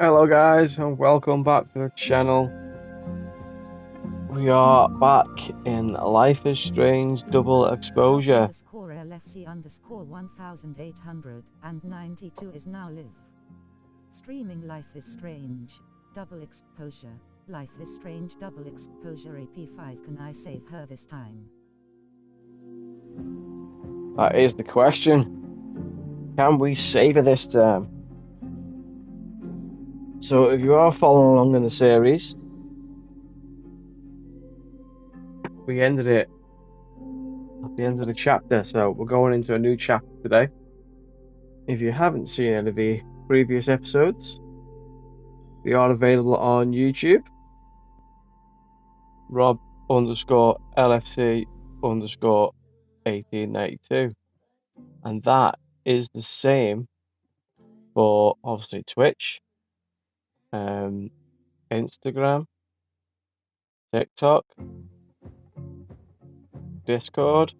Hello guys and welcome back to the channel. We are back in Life is Strange Double Exposure. LFC underscore 1892 is now live. Streaming Life is Strange Double Exposure. Life is Strange Double Exposure EP5. Can I save her this time? That is the question. Can we save her this time? So if you are following along in the series, we ended it at the end of the chapter, so we're going into a new chapter today. If you haven't seen any of the previous episodes, they are available on YouTube. Rob_LFC_1892, and that is the same for obviously Twitch, Instagram, TikTok, Discord,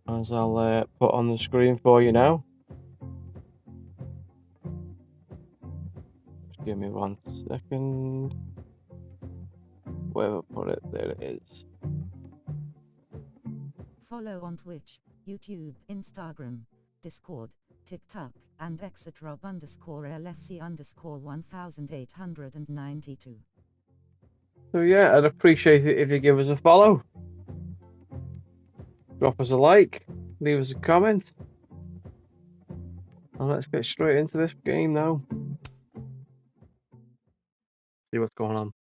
as I'll put on the screen for you now. Just give me 1 second. Where I put it, there it is. Follow on Twitch, YouTube, Instagram, Discord, TikTok, and X at Rob_LFC_1892. So yeah, I'd appreciate it if you give us a follow. Drop us a like, leave us a comment, and let's get straight into this game now. See what's going on.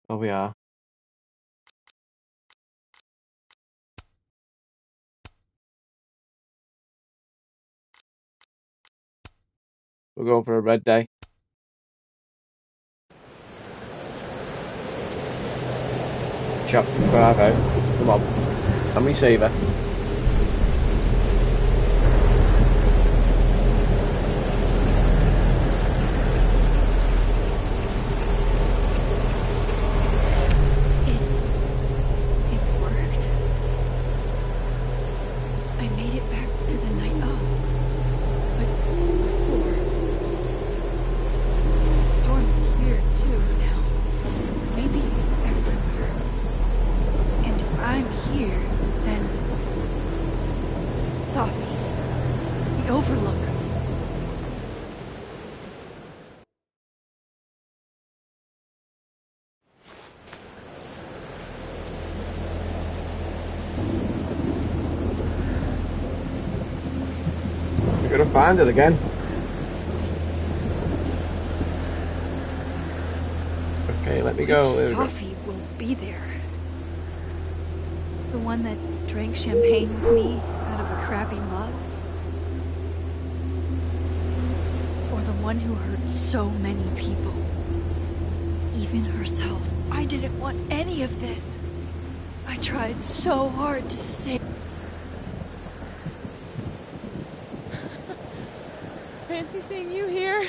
Oh, we are. We're going for a red day. Chapter 5 out. Come on. Can we save her? It worked. I made it back to the night of. But before. The storm's here too now. Maybe it's everywhere. And if I'm here, then Safi, the Overlook. We're gonna find it again. Okay, let me go. Which Safi will be there? The one that drank champagne with me out of a crappy mug? Or the one who hurt so many people? Even herself. I didn't want any of this. I tried so hard to save. Fancy seeing you here.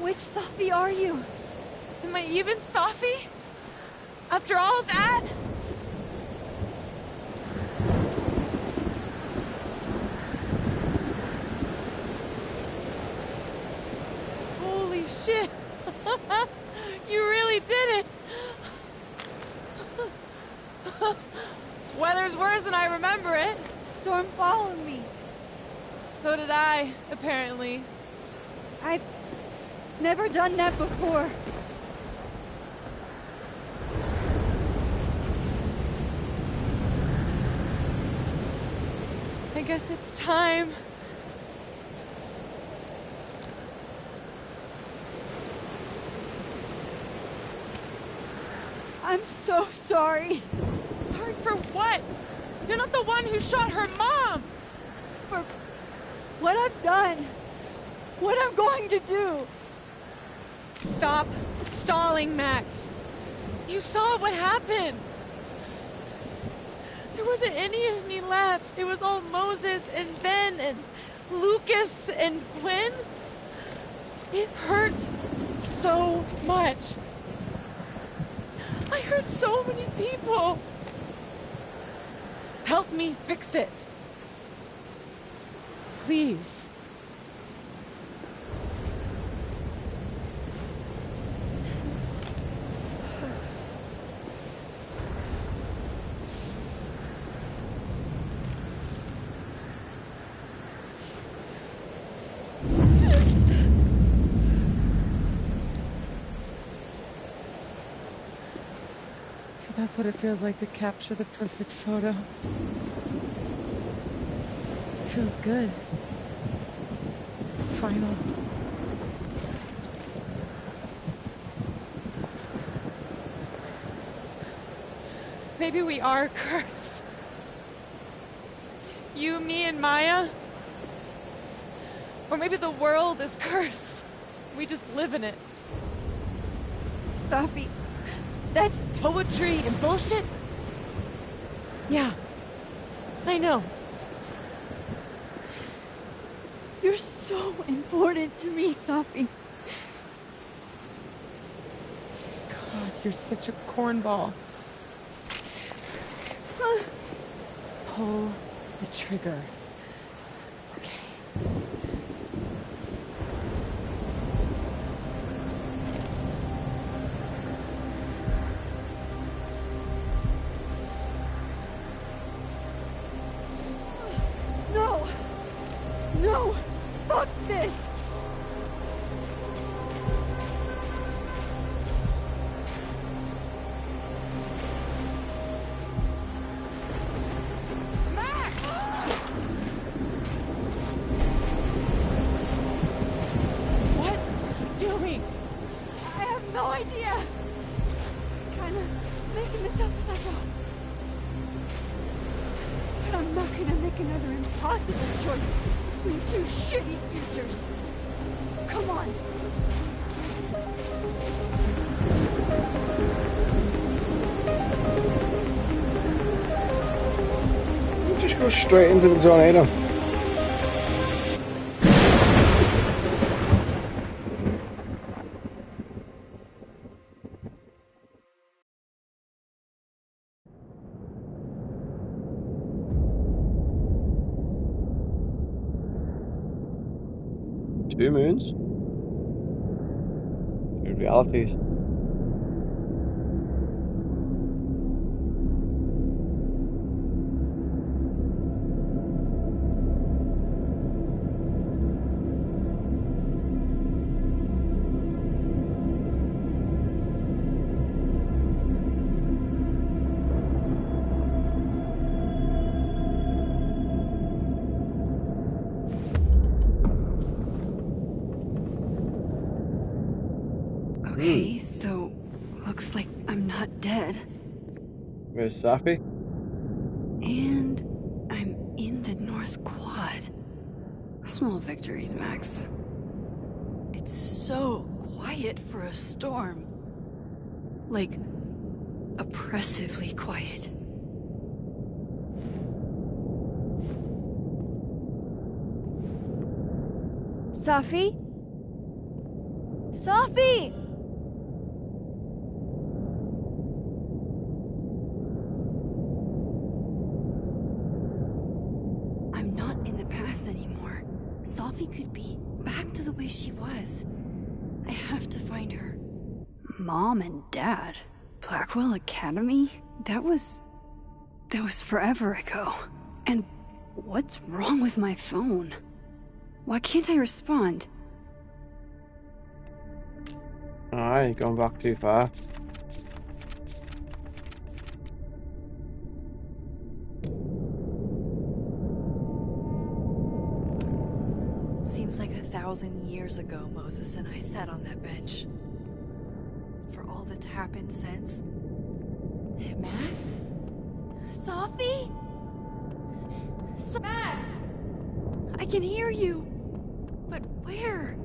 Which Safi are you? Am I even Safi? After all that? Holy shit! You really did it! Weather's worse than I remember it. Storm followed me. So did I, apparently. I've never done that before. I guess it's time. I'm so sorry Sorry for what? You're not the one who shot her mom! for what I've done. What I'm going to do. Stop stalling, Max. You saw what happened. There wasn't any of me left. It was all Moses and Ben and Lucas and Gwen. It hurt so much. I hurt so many people. Help me fix it. Please. That's what it feels like to capture the perfect photo. It feels good. Final. Maybe we are cursed. You, me, and Maya. Or maybe the world is cursed. We just live in it. Sophie, that's Poetry and bullshit? Yeah. I know. You're so important to me, Sophie. God, you're such a cornball. Pull the trigger. Okay. No! No! Fuck this! What are you doing? I have no idea! Kinda making this up as I go. But I'm not gonna make another impossible choice between two shitty futures. Come on. We'll just go straight into the tornado. Two moons. Two realities. Okay, so looks like I'm not dead. Where's Safi? And I'm in the North Quad. Small victories, Max. It's so quiet for a storm. Like, oppressively quiet. Sophie? Sophie! I'm not in the past anymore. Sophie could be back to the way she was. I have to find her. Mom and Dad? Blackwell Academy? That was forever ago. And what's wrong with my phone? Why can't I respond? Alright, you're going back too far. Seems like 1,000 years ago Moses and I sat on that bench. For all that's happened since. Max? Sophie? Max! I can hear you. But where?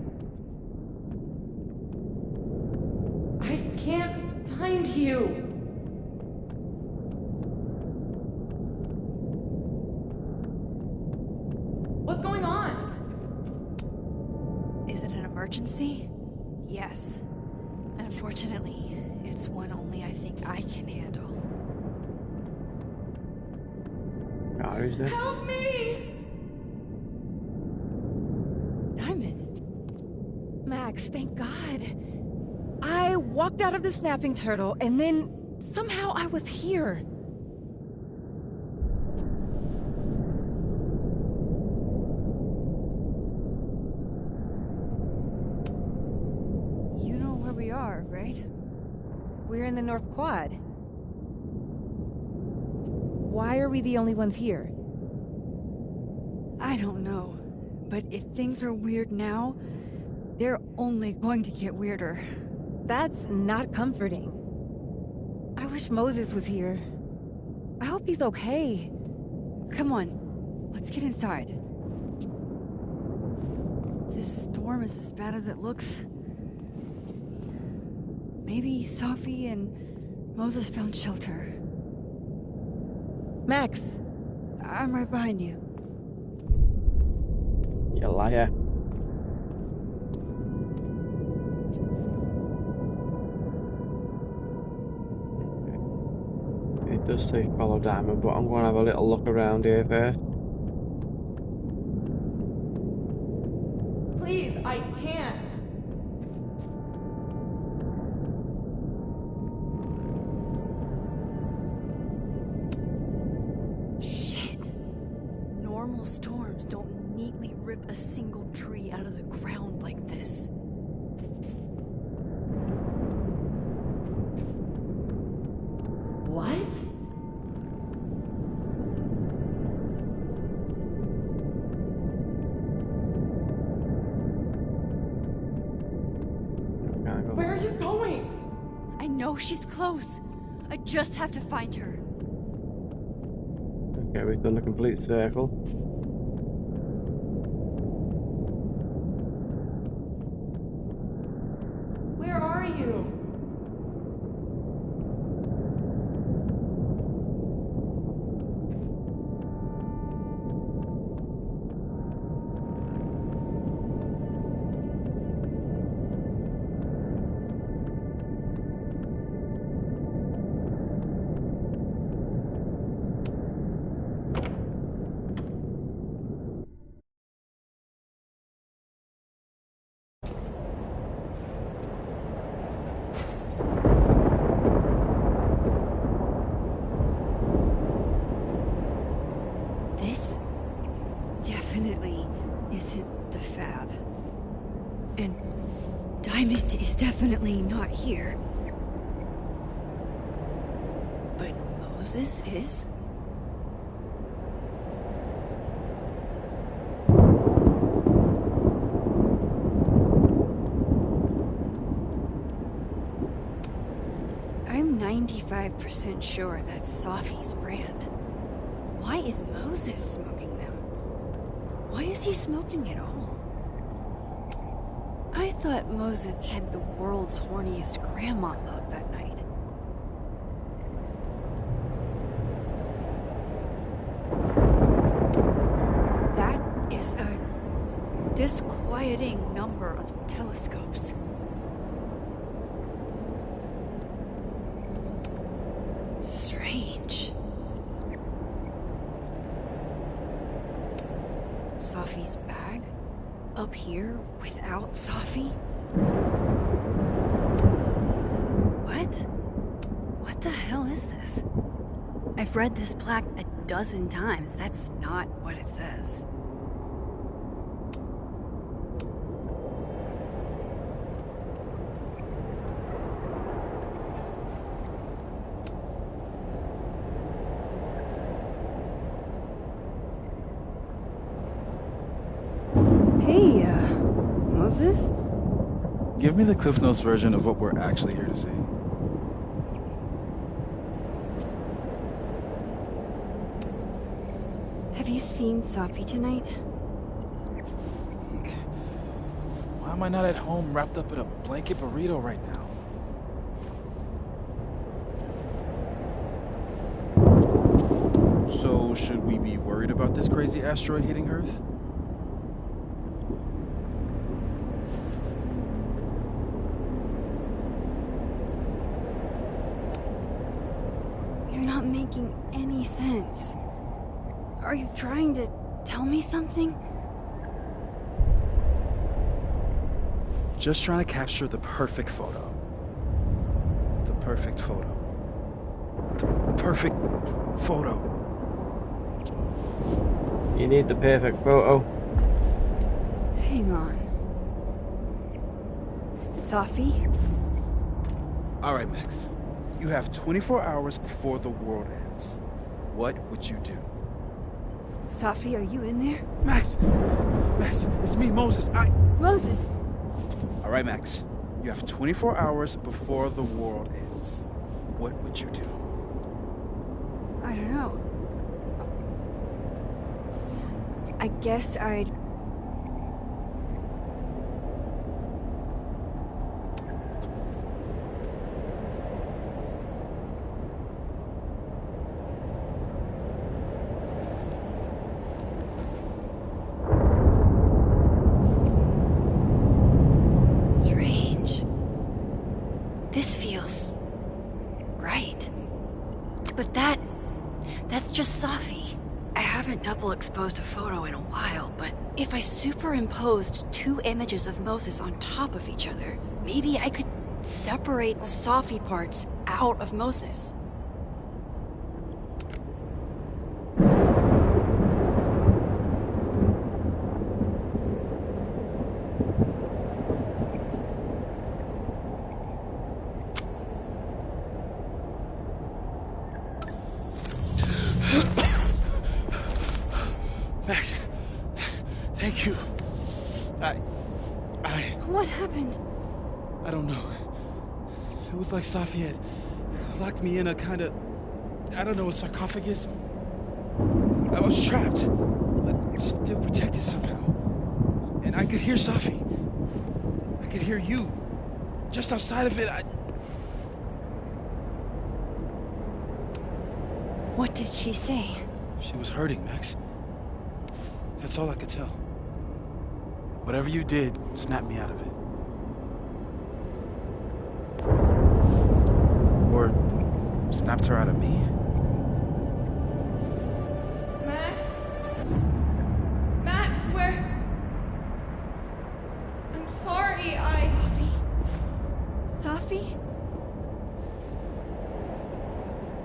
I can't find you. What's going on? Is it an emergency? Yes. Unfortunately, it's one only I think I can handle. Where is this? Help me! Diamond. Max, thank God. I walked out of the snapping turtle, and then somehow I was here. You know where we are, right? We're in the North Quad. Why are we the only ones here? I don't know. But if things are weird now, they're only going to get weirder. That's not comforting. I wish Moses was here. I hope he's okay. Come on, let's get inside. This storm is as bad as it looks. Maybe Sophie and Moses found shelter. Max! I'm right behind you. You liar. It does say follow Diamond, but I'm going to have a little look around here first. Please, I can't. Shit. Normal storms don't neatly rip a single tree out of the ground like this. What? Can I go? Where are you going? I know she's close. I just have to find her. Okay, we've done the complete circle. Where are you? This definitely isn't the Fab. And Diamond is definitely not here. But Moses is? I'm 95% sure that's Sophie's brand. Why is Moses smoking them? Why is he smoking at all? I thought Moses had the world's horniest grandma up that night. That is a disquieting number of telescopes. Strange. Sophie's bag? Up here without Sophie? What? What the hell is this? I've read this plaque a dozen times. That's not what it says. Hey, Moses? Give me the Cliff Notes version of what we're actually here to see. Have you seen Sophie tonight? Eek. Why am I not at home wrapped up in a blanket burrito right now? So, should we be worried about this crazy asteroid hitting Earth? You're not making any sense. Are you trying to tell me something? Just trying to capture the perfect photo. The perfect photo. The perfect photo. You need the perfect photo. Hang on. Sophie? All right, Max. You have 24 hours before the world ends. What would you do? Sophie, are you in there? Max! Max, it's me, Moses. Moses! All right, Max. You have 24 hours before the world ends. What would you do? I don't know. I guess I'd... Strange. This feels... right. But that's just Sophie. I haven't double exposed a photo in a while, but if I superimposed two images of Moses on top of each other, maybe I could separate the Sophie parts out of Moses. Max, thank you. What happened? I don't know. It was like Sophie had locked me in a kind of, I don't know, a sarcophagus. I was trapped, but still protected somehow. And I could hear Sophie. I could hear you. Just outside of it, What did she say? She was hurting, Max. That's all I could tell. Whatever you did, snapped me out of it. Or snapped her out of me. Max? Max, where? I'm sorry, Sophie?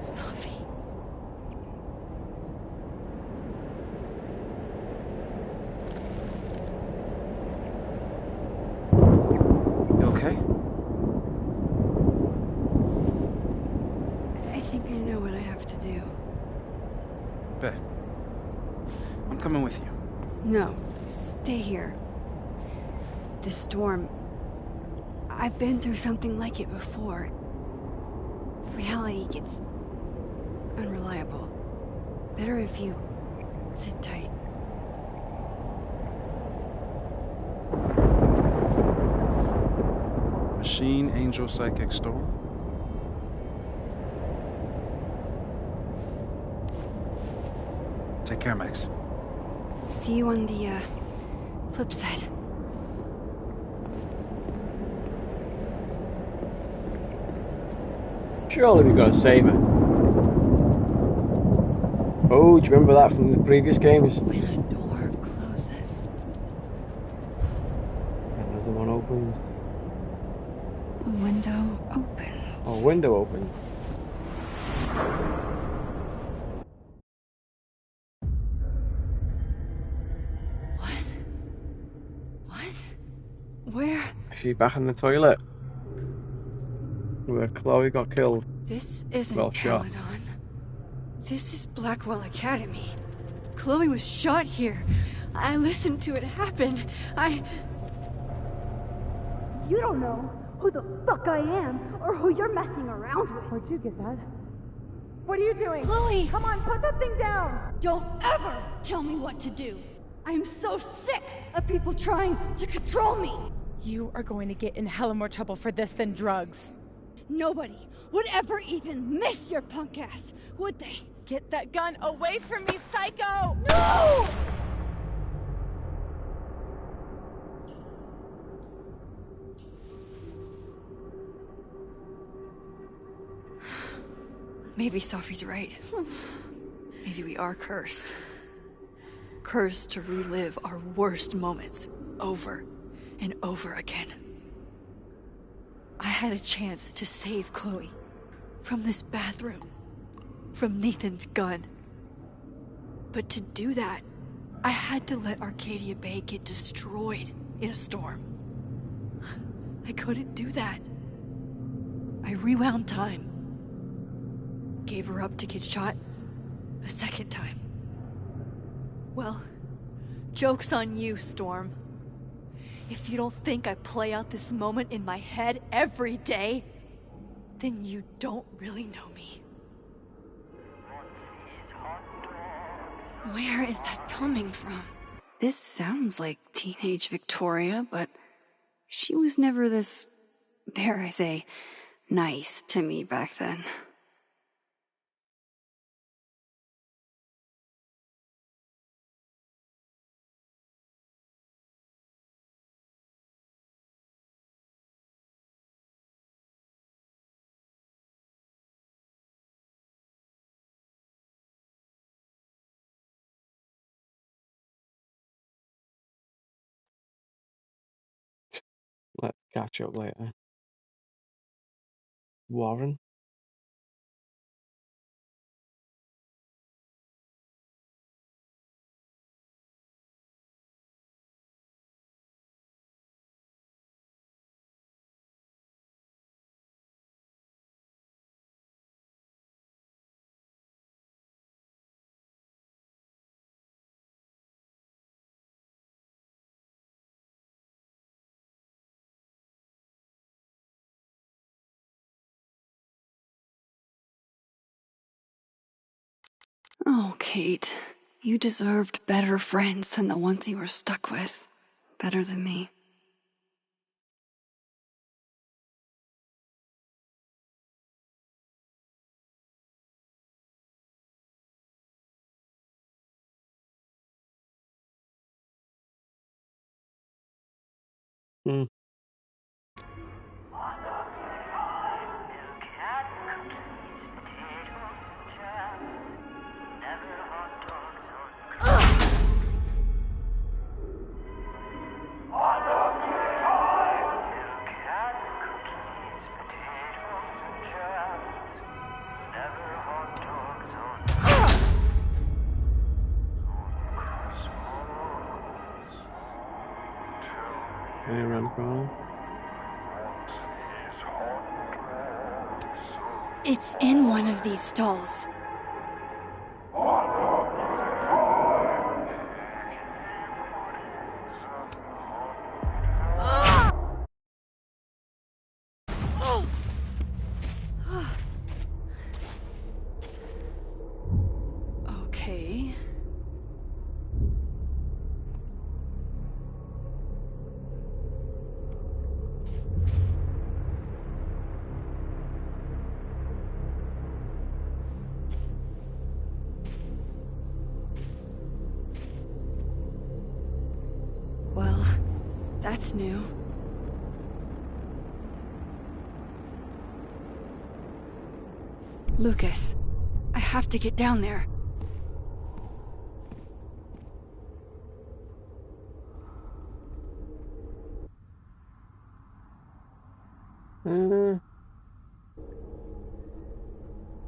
Sophie? You okay? I think I know what I have to do. Bet. I'm coming with you. No, stay here. The storm... I've been through something like it before. Reality gets... unreliable. Better if you sit tight. Machine, Angel, Psychic, Storm. Take care, Max. See you on the, flip side. Surely we're gonna save her. Oh, do you remember that from the previous games? When a door closes, Another one opens. a window opens. Oh, window opens. What? Where? Is she back in the toilet? Where Chloe got killed. This isn't Well shot. Caledon. This is Blackwell Academy. Chloe was shot here. I listened to it happen. You don't know who the fuck I am or who you're messing around with. Where'd you get that? What are you doing? Chloe! Come on, put that thing down! Don't ever tell me what to do. I am so sick of people trying to control me. You are going to get in hella more trouble for this than drugs. Nobody would ever even miss your punk ass, would they? Get that gun away from me, psycho! No! Maybe Sophie's right. Maybe we are cursed. cursed to relive our worst moments over and over again. I had a chance to save Chloe from this bathroom, from Nathan's gun. But to do that, I had to let Arcadia Bay get destroyed in a storm. I couldn't do that. I rewound time. Gave her up to get shot a second time. Well, joke's on you, Storm. If you don't think I play out this moment in my head every day, then you don't really know me. Where is that coming from? This sounds like teenage Victoria, but she was never this, dare I say, nice to me back then. Let's catch up later. Warren? Oh, Kate, you deserved better friends than the ones you were stuck with. Better than me. Hmm. Any around the corner? It's in one of these stalls. Okay. Well, that's new. Lucas, I have to get down there.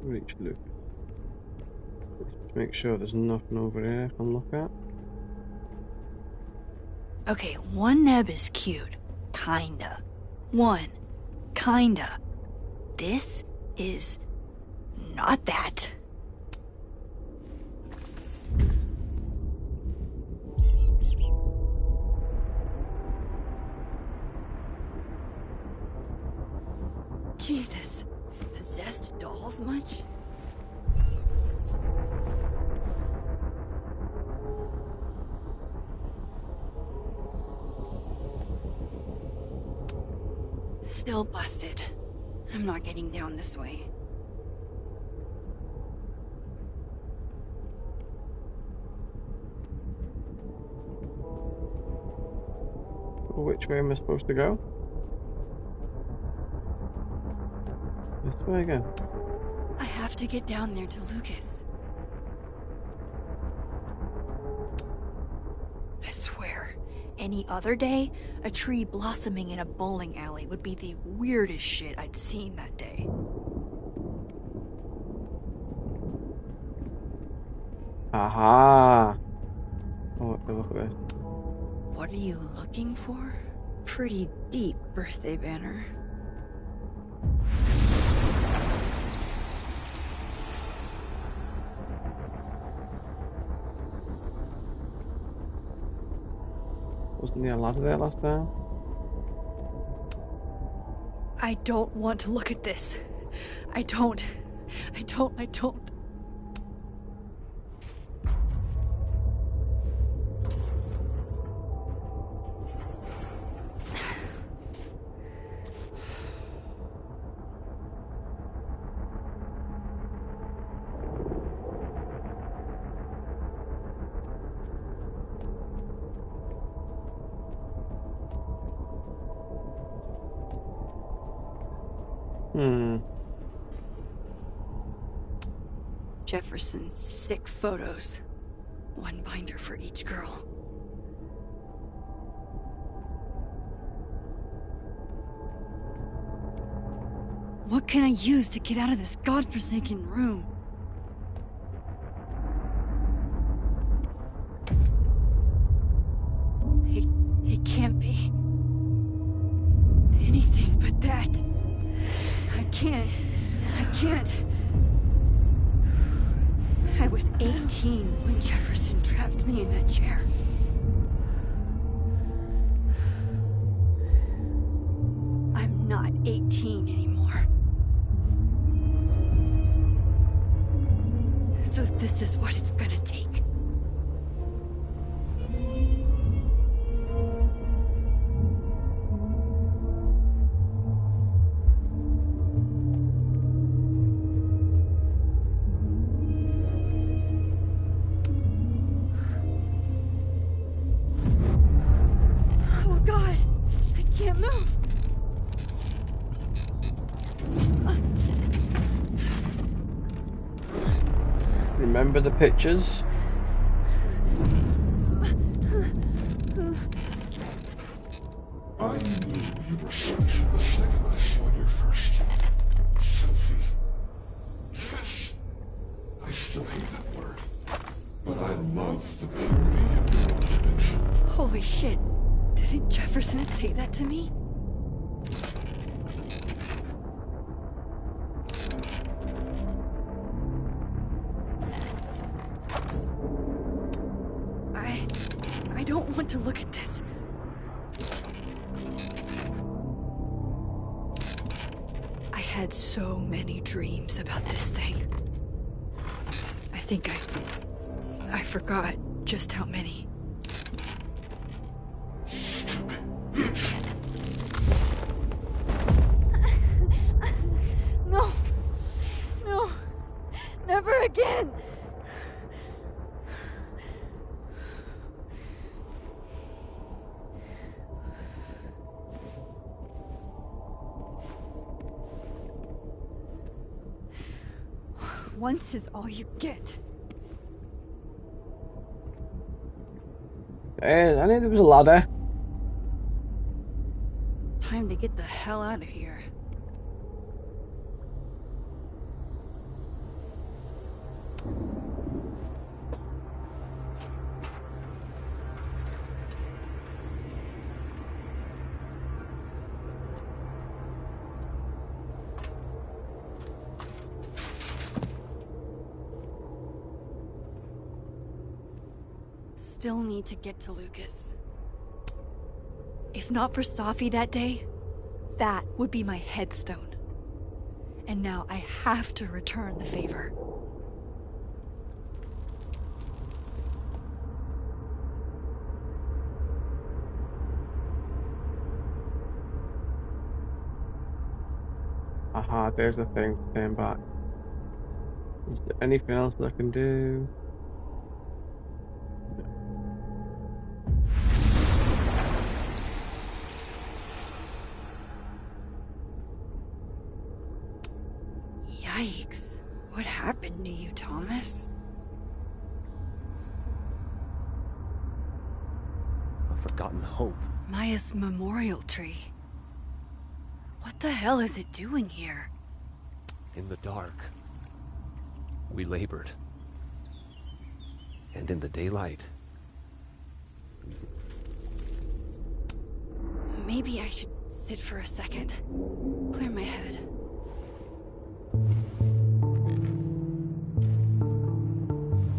Reach Luke. Let's make sure there's nothing over here I can look at. Okay, one neb is cute. Kinda. One. Kinda. This is not that. Jesus. Possessed dolls much? Still busted. I'm not getting down this way. Well, which way am I supposed to go? This way again. I have to get down there to Lucas. any other day, a tree blossoming in a bowling alley would be the weirdest shit I'd seen that day. Aha! Oh, look at this. What are you looking for? Pretty deep birthday banner. Wasn't there a ladder there last time? I don't want to look at this. I don't. Jefferson's sick photos. One binder for each girl. What can I use to get out of this godforsaken room? It can't be anything but that. I can't. I was 18 when Jefferson trapped me in that chair. I'm not 18 anymore. So this is what it's gonna take. Remember the pictures? I knew you were special the second I saw you first. Sophie. Yes. I still hate that word. But I love the purity of your conviction. Holy shit. Didn't Jefferson say that to me? I don't want to look at this. I had so many dreams about this thing. I think I forgot just how many. Stupid bitch. No, never again. Once is all you get. I knew there was a ladder. Time to get the hell out of here. Still need to get to Lucas. If not for Safi that day, that would be my headstone. And now I have to return the favor. Aha, there's the thing. Stand back. Is there anything else I can do? Yikes. What happened to you, Thomas? forgotten hope. Maya's memorial tree. What the hell is it doing here? In the dark, we labored. And in the daylight, maybe I should sit for a second. Clear my head.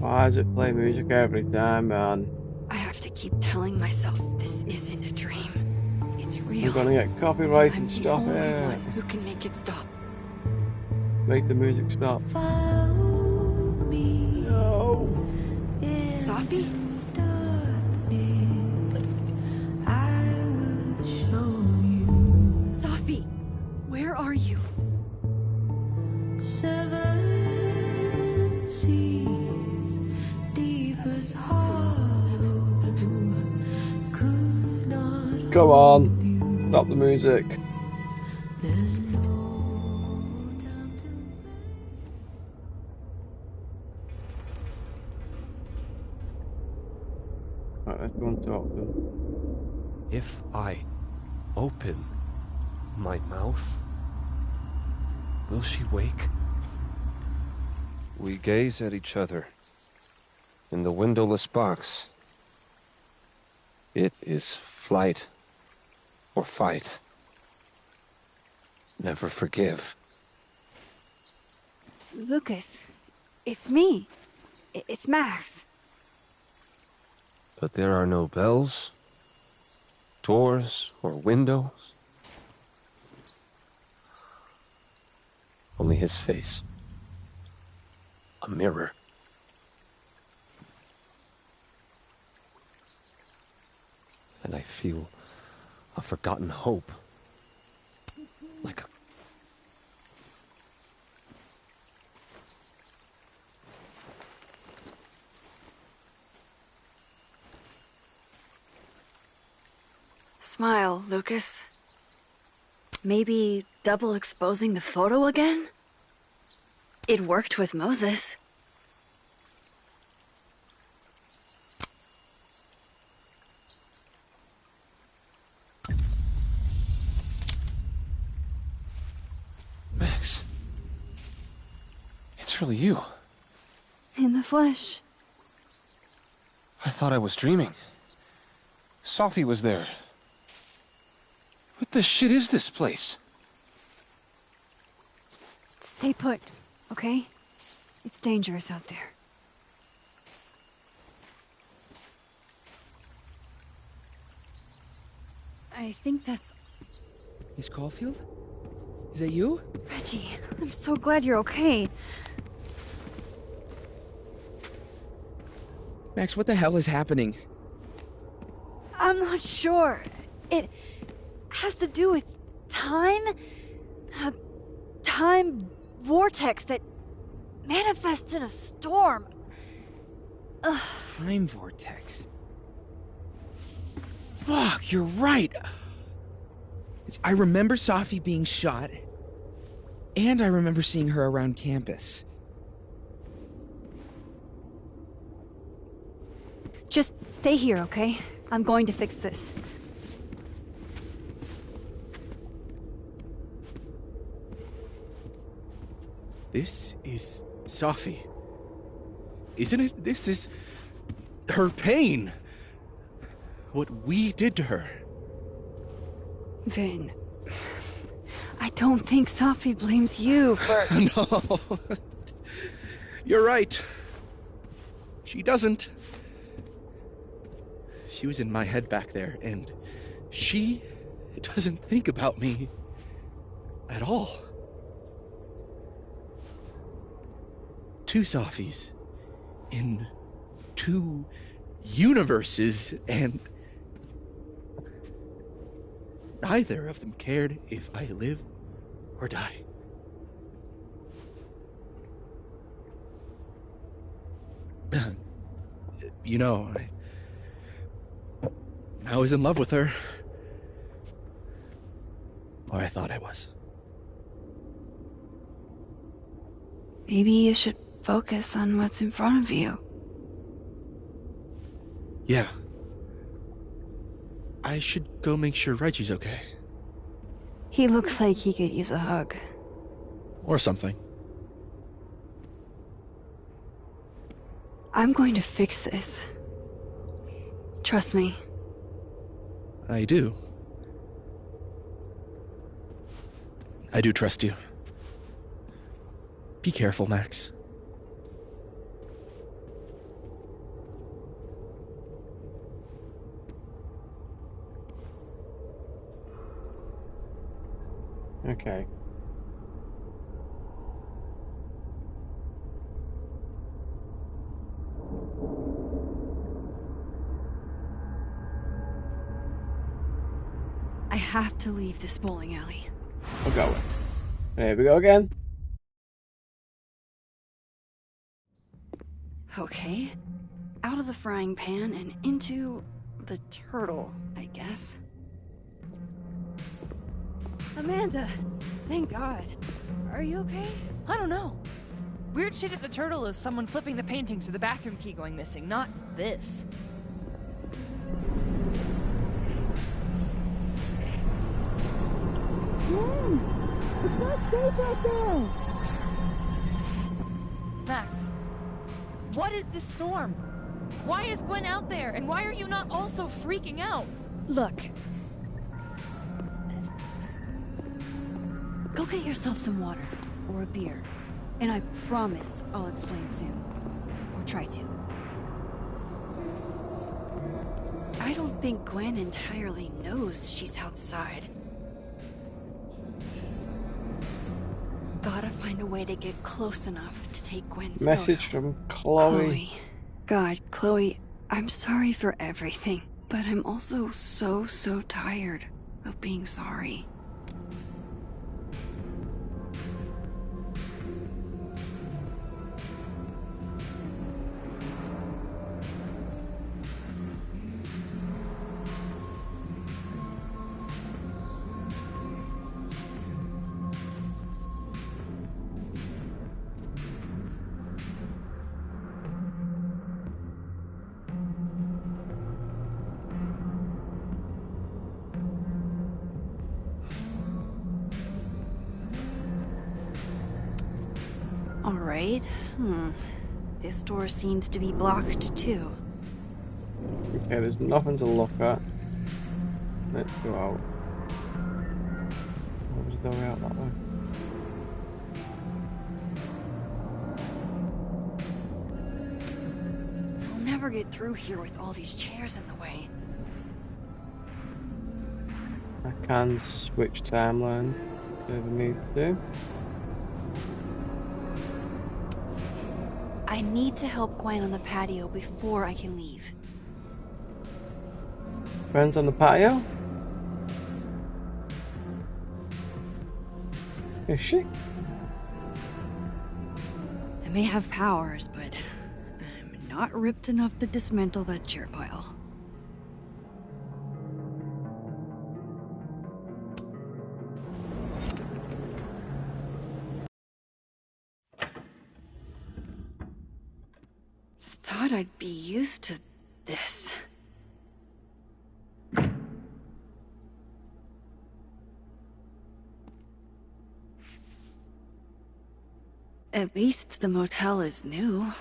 Why does it play music every time, man? I have to keep telling myself this isn't a dream. It's real. You're gonna get copyright and I'm the stop only it. one who can make it stop. Make the music stop. No. Sophie? Sophie, where are you? Come on. Stop the music. Right, let's go and talk to them. if I open my mouth, will she wake? We gaze at each other in the windowless box. It is flight or fight. Never forgive. Lucas, it's me. It's Max. But there are no bells, doors, or windows. Only his face. A mirror. And I feel a forgotten hope. Like a... Smile, Lucas. Maybe double exposing the photo again? It worked with Moses. Max. It's really you. In the flesh. I thought I was dreaming. Sophie was there. What the shit is this place? Stay put, okay? It's dangerous out there. I think that's... Miss Caulfield? Is that you? Reggie, I'm so glad you're okay. Max, what the hell is happening? I'm not sure. It has to do with time? A time vortex that manifests in a storm. Ugh. Time vortex. Fuck, you're right. I remember Sophie being shot, and I remember seeing her around campus. Just stay here, okay? I'm going to fix this. This is Sophie. Isn't it? This is her pain. What we did to her. Vin, I don't think Sophie blames you for... No. You're right. She doesn't. She was in my head back there, and she doesn't think about me at all. Two Sophies in two universes, and neither of them cared if I live or die. You know, I was in love with her. Or I thought I was. Maybe you should focus on what's in front of you. Yeah. I should go make sure Reggie's okay. He looks like he could use a hug. Or something. I'm going to fix this. Trust me. I do. I do trust you. Be careful, Max. Okay. I have to leave this bowling alley. We're going. Here we go again. Okay. Out of the frying pan and into the turtle, I guess. Amanda, thank God. Are you okay? I don't know. Weird shit at the turtle is someone flipping the paintings or the bathroom key going missing, not this. It's not safe out there! Max, what is this storm? Why is Gwen out there, and why are you not also freaking out? Look. Go get yourself some water, or a beer. And I promise I'll explain soon. Or try to. I don't think Gwen entirely knows she's outside. Gotta find a way to get close enough to take Gwen's Message photo. from Chloe. God, Chloe, I'm sorry for everything, but I'm also so tired of being sorry. Alright, This door seems to be blocked too. Okay, there's nothing to look at. Let's go out. What was the way out that way? We'll never get through here with all these chairs in the way. I can switch timelines if I need to. I need to help Gwen on the patio before I can leave. Friends on the patio? Is she? I may have powers, but I'm not ripped enough to dismantle that chair pile. Thought I'd be used to this. At least the motel is new.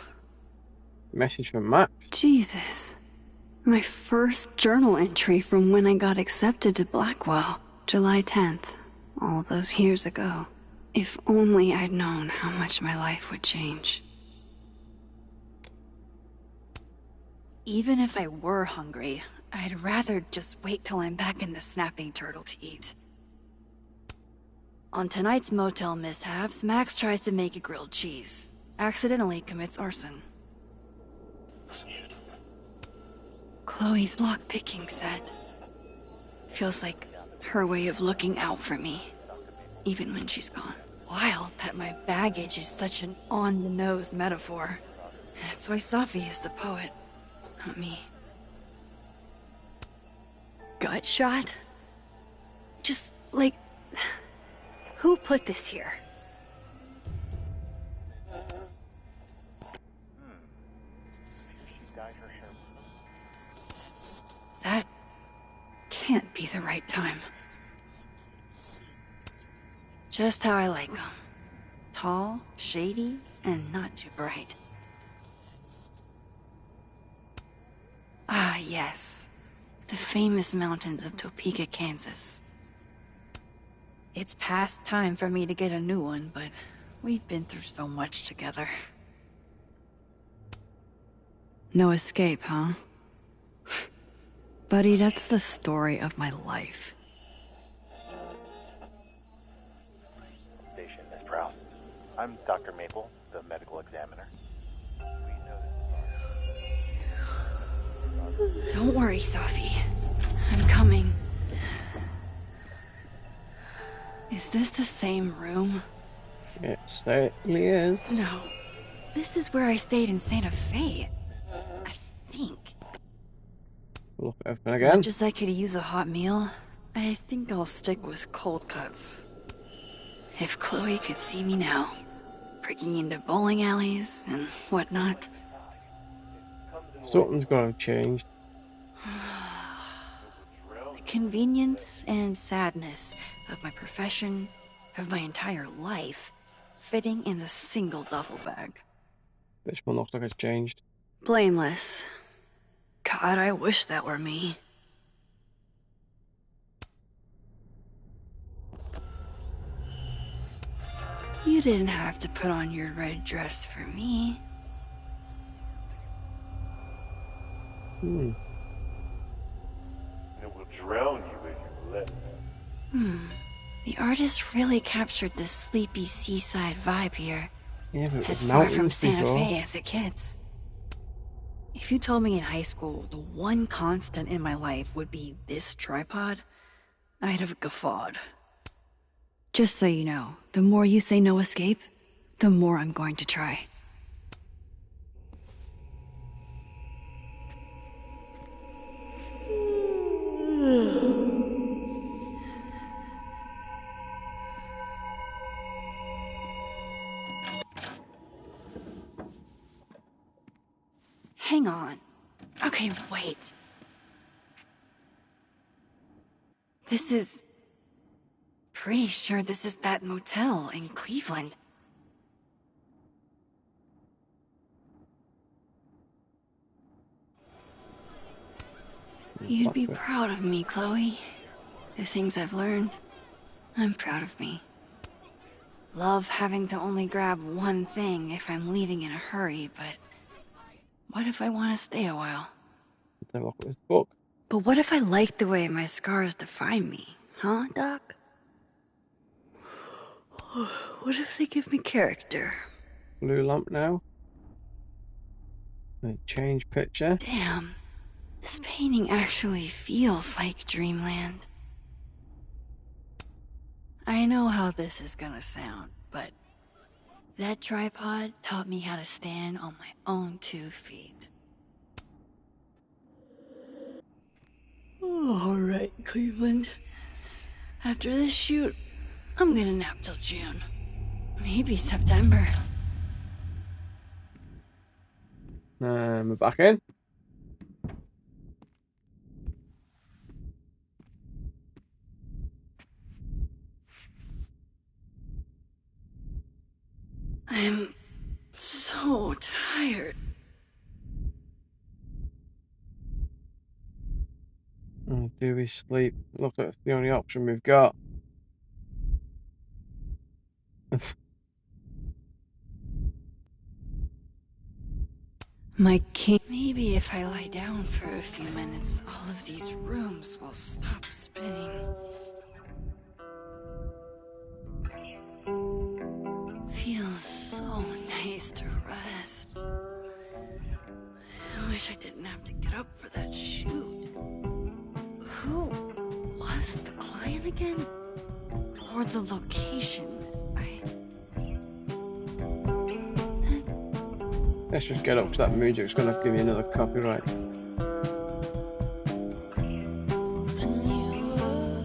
Message from Max. Jesus. My first journal entry from when I got accepted to Blackwell. July 10th. All those years ago. If only I'd known how much my life would change. Even if I were hungry, I'd rather just wait till I'm back in the snapping turtle to eat. On tonight's motel mishaps, Max tries to make a grilled cheese. Accidentally commits arson. Chloe's lockpicking set. Feels like her way of looking out for me, even when she's gone. Wild that my baggage is such an on-the-nose metaphor. That's why Safi is the poet, not me. Gut shot? Just, like... Who put this here? That can't be the right time. Just how I like them. Tall, shady, and not too bright. Ah, yes. The famous mountains of Topeka, Kansas. It's past time for me to get a new one, but we've been through so much together. No escape, huh? Buddy, that's the story of my life. Station, Miss Prowse. I'm Dr. Maple, the medical examiner. Don't worry, Sophie. I'm coming. Is this the same room? It certainly is. No. This is where I stayed in Santa Fe. I think. Look open again. Much as I could use a hot meal, I think I'll stick with cold cuts. If Chloe could see me now, breaking into bowling alleys and whatnot. Something's gotta change. The convenience and sadness of my profession, of my entire life, fitting in a single duffel bag. This one looks like it's changed. Blameless. God, I wish that were me. You didn't have to put on your red dress for me. It will drown you if you let it. The artist really captured this sleepy seaside vibe here. Yeah, but it As was far from mountains Santa before. Fe as it gets. If you told me in high school the one constant in my life would be this tripod, I'd have guffawed. Just so you know, the more you say no escape, the more I'm going to try. Hang on. Okay, wait. This is... Pretty sure this is that motel in Cleveland. You'd be proud of me, Chloe. The things I've learned. I'm proud of me. Love having to only grab one thing if I'm leaving in a hurry, but... What if I want to stay a while? Let's have a look at this book. But what if I like the way my scars define me? Huh, Doc? What if they give me character? Blue lamp now. Change picture. Damn. This painting actually feels like dreamland. I know how this is gonna sound, but that tripod taught me how to stand on my own 2 feet. All right, Cleveland. After this shoot, I'm gonna nap till June. Maybe September. We're back in. I'm so tired. Oh, do we sleep? Looks like it's the only option we've got. My king. Maybe if I lie down for a few minutes, all of these rooms will stop spinning. Feels so nice to rest. I wish I didn't have to get up for that shoot. Who was the client again? Or the location? Let's just get up to that music. It's gonna give me another copyright.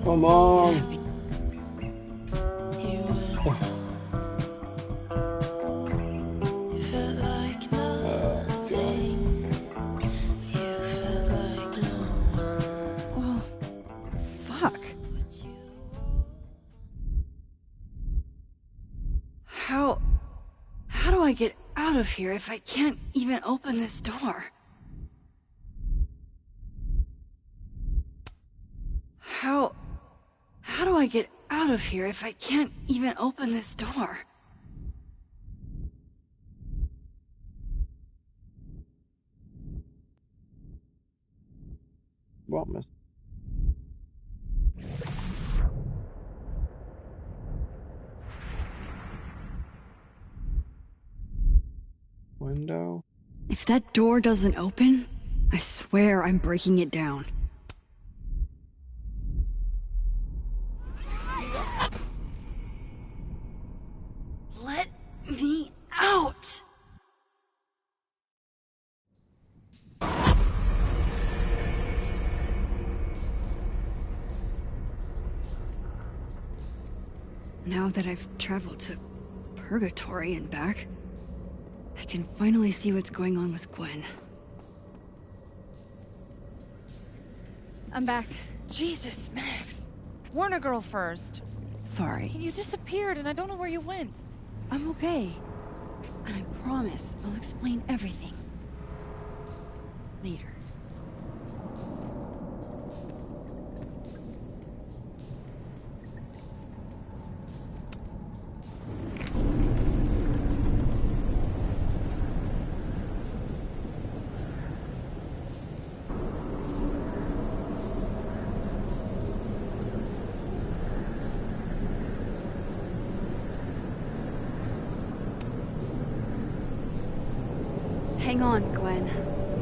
Come on. I get out of here if I can't even open this door? How do I get out of here if I can't even open this door? What, miss? Window? If that door doesn't open, I swear I'm breaking it down. Let me out! Now that I've traveled to Purgatory and back, I can finally see what's going on with Gwen. I'm back. Jesus, Max. Warn a girl first. Sorry. You disappeared and I don't know where you went. I'm okay. And I promise I'll explain everything. Later. Hang on, Gwen.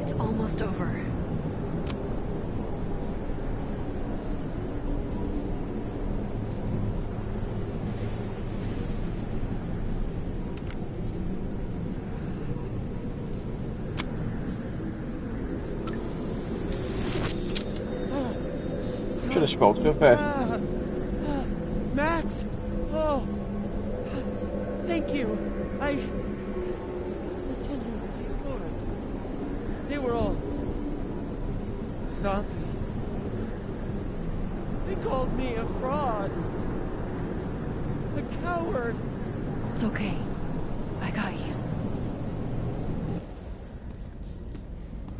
It's almost over. Should have spoke to her first. Max! Oh! Thank you. They were all... Sophie. They called me a fraud. A coward. It's okay. I got you.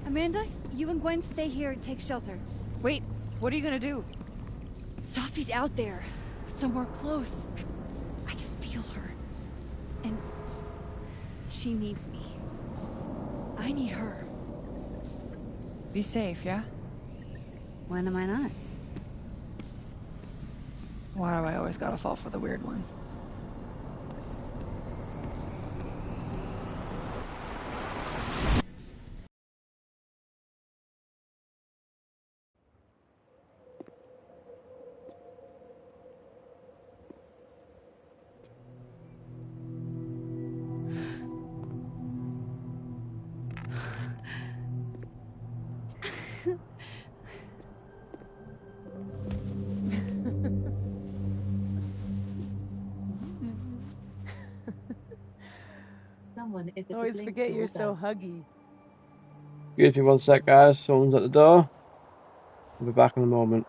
Amanda, you and Gwen stay here and take shelter. Wait, what are you gonna do? Sophie's out there. Somewhere close. I can feel her. And... she needs me. I need her. Be safe, yeah? When am I not? Why do I always gotta fall for the weird ones? I always forget you're so huggy. Excuse me one sec, guys. Someone's at the door. I'll be back in a moment.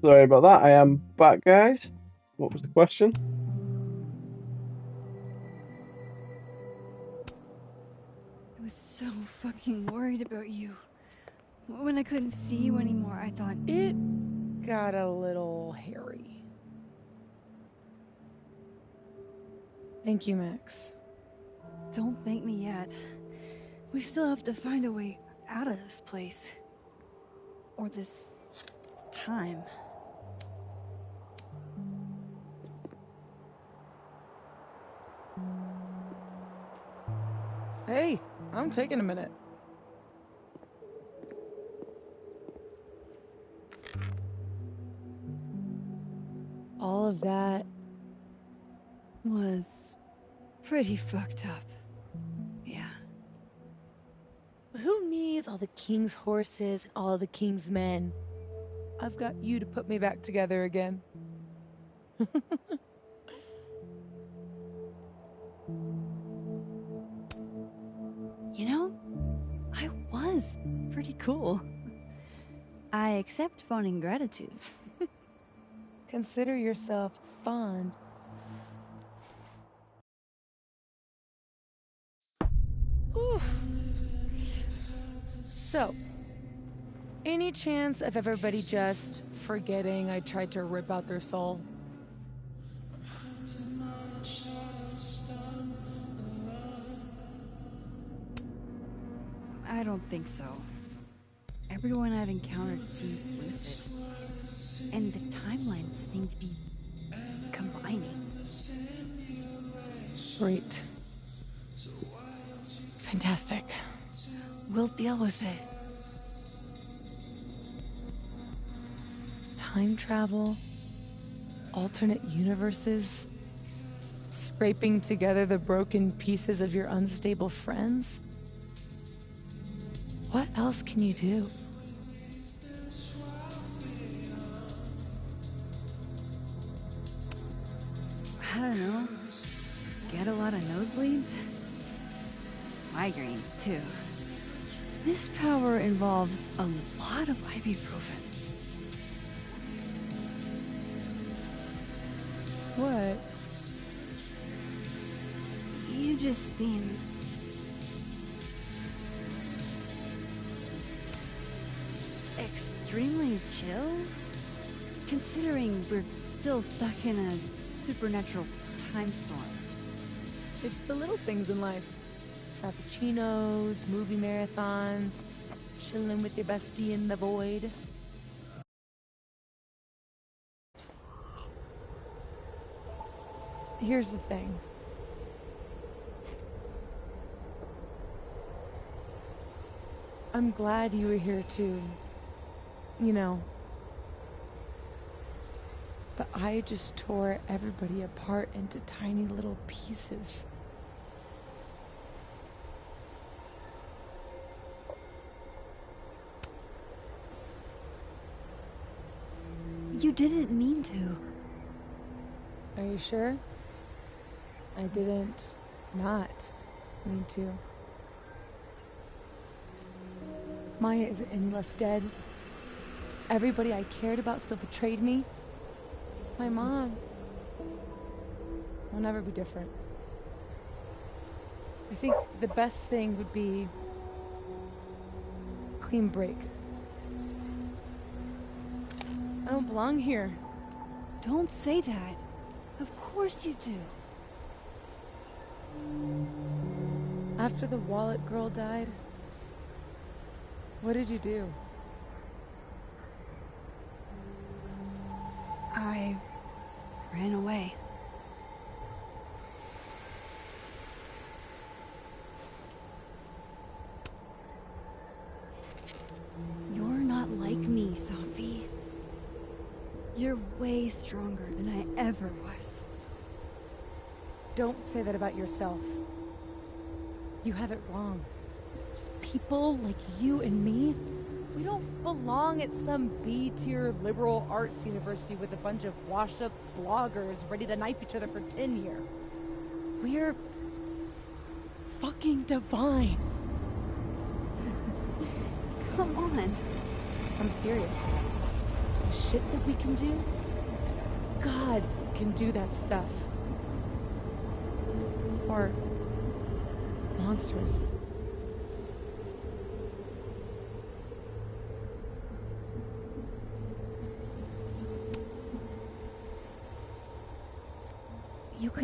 Sorry about that. I am back, guys. What was the question? was so fucking worried about you. When I couldn't see you anymore, I thought... It got a little hairy. Thank you, Max. Don't thank me yet. We still have to find a way out of this place. Or this... time. Hey, I'm taking a minute. All of that was pretty fucked up. Yeah. Who needs all the king's horses and all the king's men? I've got you to put me back together again. You know, I was pretty cool. I accept fun and gratitude. Consider yourself fond. Oof. So, any chance of everybody just forgetting I tried to rip out their soul? I don't think so. Everyone I've encountered seems lucid. And the timelines seem to be combining. Great. Fantastic. We'll deal with it. Time travel, alternate universes, scraping together the broken pieces of your unstable friends. What else can you do? I don't know. Get a lot of nosebleeds? Migraines, too. This power involves a lot of ibuprofen. What? You just seem... extremely chill? Considering we're still stuck in a supernatural time storm. It's the little things in life. Frappuccinos, movie marathons, chilling with your bestie in the void. Here's the thing. I'm glad you were here too. You know. But I just tore everybody apart into tiny little pieces. You didn't mean to. Are you sure? I didn't not mean to. Maya isn't any less dead. Everybody I cared about still betrayed me. My mom will never be different. I think the best thing would be a clean break. I don't belong here. Don't say that. Of course you do. After the wallet girl died, what did you do? I ran away. You're not like me, Sophie. You're way stronger than I ever was. Don't say that about yourself. You have it wrong. People like you and me, we don't belong at some B-tier liberal arts university with a bunch of washed-up bloggers ready to knife each other for tenure. We're fucking divine. Come on. I'm serious. The shit that we can do, gods can do that stuff. Or monsters.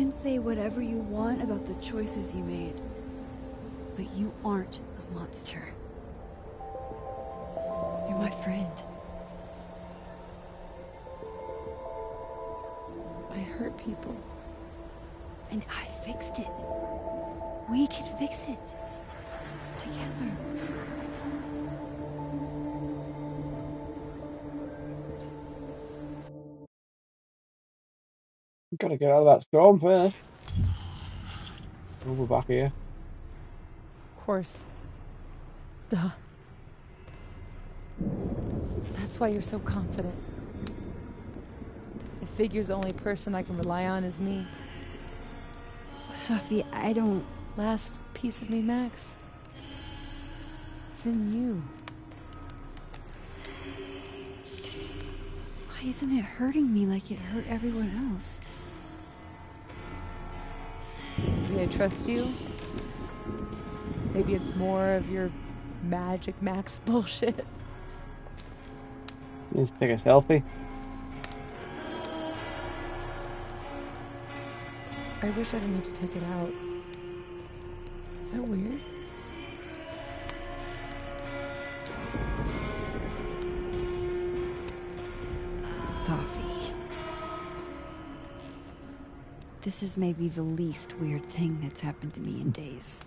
can say whatever you want about the choices you made, but you aren't a monster. You're my friend. I hurt people. And I fixed it. We can fix it. Together. Gotta get out of that storm first. Oh, we're back here. Of course. Duh. That's why you're so confident. It figures the only person I can rely on is me. Sophie, I don't... Last piece of me, Max. It's in you. Why isn't it hurting me like it hurt everyone else? Maybe I trust you. Maybe it's more of your magic Max bullshit. Let's take a selfie. I wish I didn't have to take it out. Is that weird? Sophie. This is maybe the least weird thing that's happened to me in days.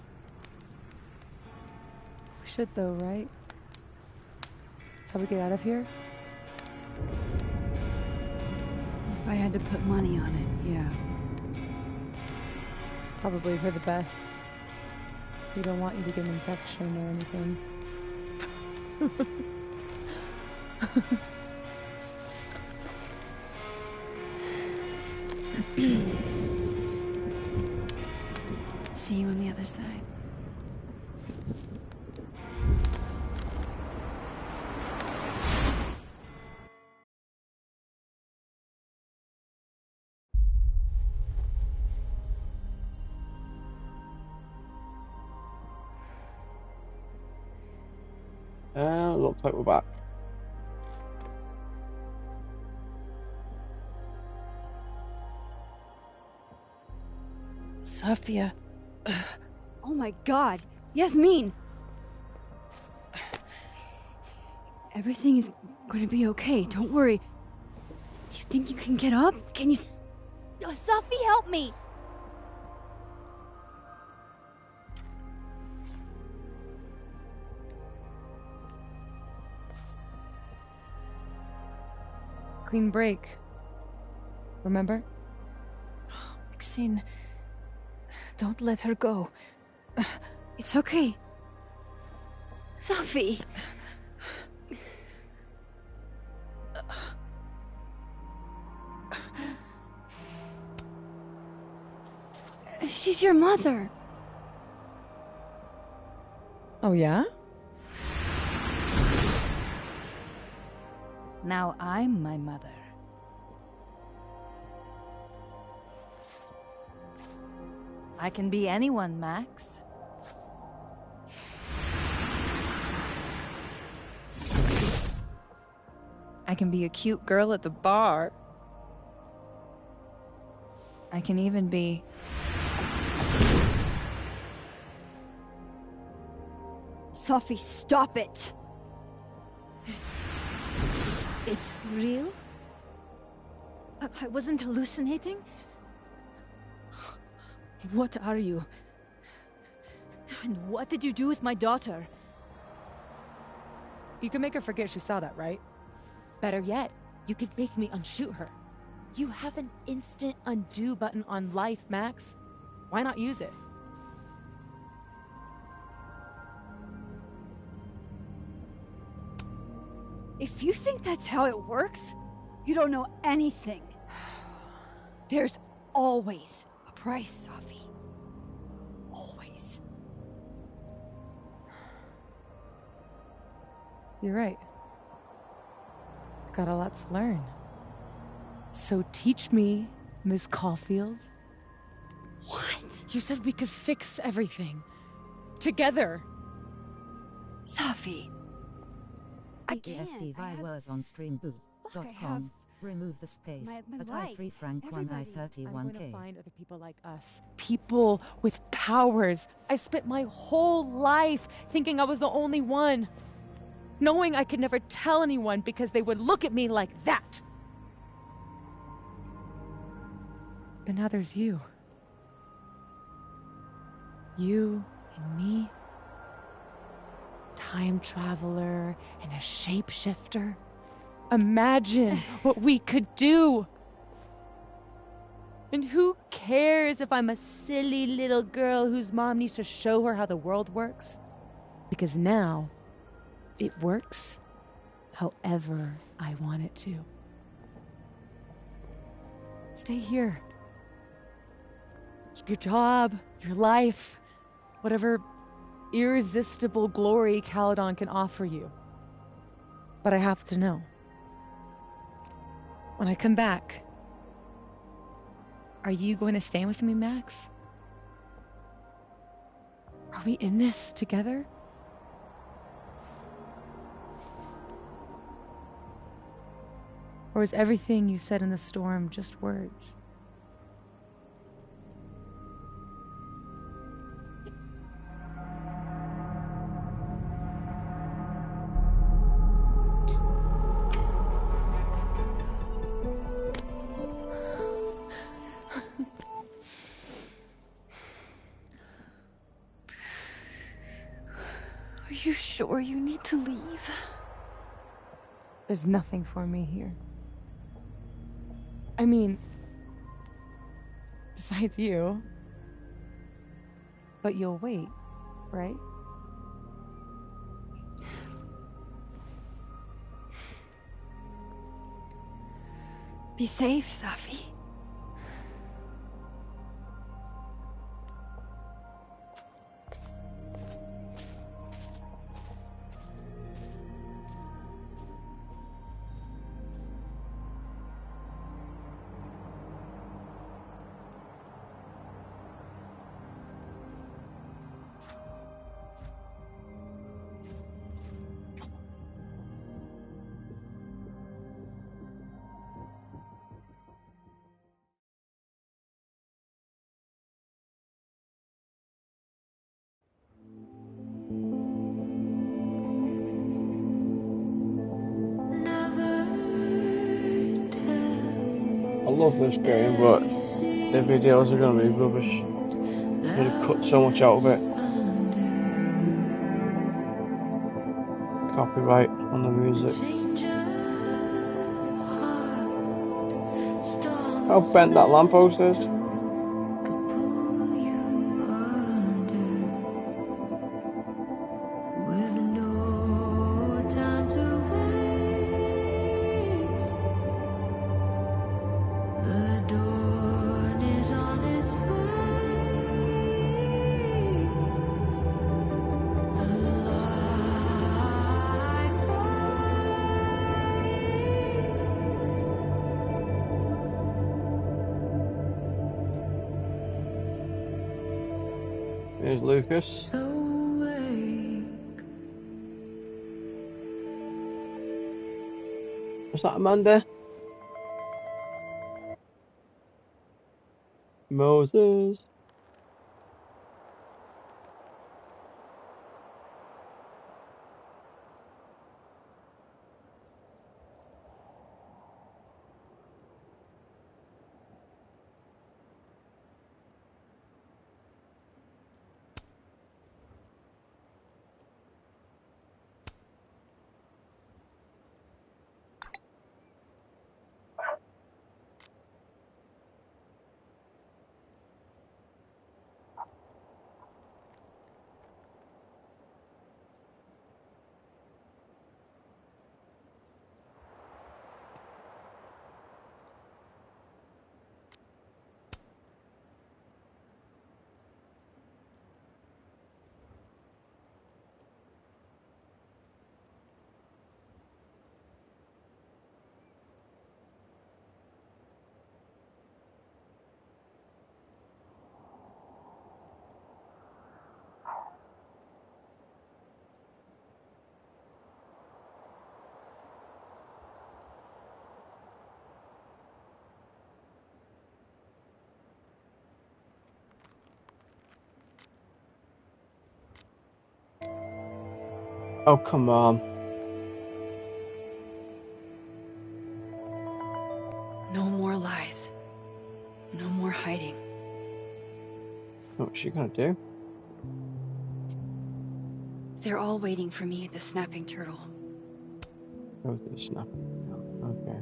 We should though, right? That's how we get out of here? If I had to put money on it, yeah. It's probably for the best. We don't want you to get an infection or anything. See you on the other side. Looks like we're back. Sophia. Oh my god, Yasmin! Everything is gonna be okay, don't worry. Do you think you can get up? Can you... Sophie, help me! Clean break. Remember? Maxine, don't let her go. It's okay. Sophie! She's your mother. Oh, yeah? Now I'm my mother. I can be anyone, Max. I can be a cute girl at the bar. I can even be... Sophie, stop it! It's real? I wasn't hallucinating? What are you? And what did you do with my daughter? You can make her forget she saw that, right? Better yet, you could make me unshoot her. You have an instant undo button on life, Max. Why not use it? If you think that's how it works, you don't know anything. There's always a price, Sophie. Always. You're right. Got a lot to learn. So teach me, Miss Caulfield. What? You said we could fix everything. Together. Sophie. I can't. Steve, I was on Fuck, I have streamboot.com. Remove the space. My At life. I3 Frank 1 Everybody. I'm going to I31K. find other people like us. People with powers. I spent my whole life thinking I was the only one. Knowing I could never tell anyone because they would look at me like that. But now there's you. You and me. Time traveler and a shapeshifter. Imagine what we could do. And who cares if I'm a silly little girl whose mom needs to show her how the world works? Because now, it works however I want it to. Stay here. Keep your job, your life, whatever irresistible glory Caledon can offer you. But I have to know. When I come back, are you going to stay with me, Max? Are we in this together? Or is everything you said in the storm just words? Are you sure you need to leave? There's nothing for me here. I mean, besides you. But you'll wait, right? Be safe, Safi. I love this game, but the videos are going to be rubbish. I'm going to cut so much out of it. Copyright on the music. How bent that lamppost is. There's Lucas. Was that Amanda? Moses. Oh, come on. No more lies. No more hiding. What's she gonna do? They're all waiting for me at the Snapping Turtle. Go to the snap. Okay.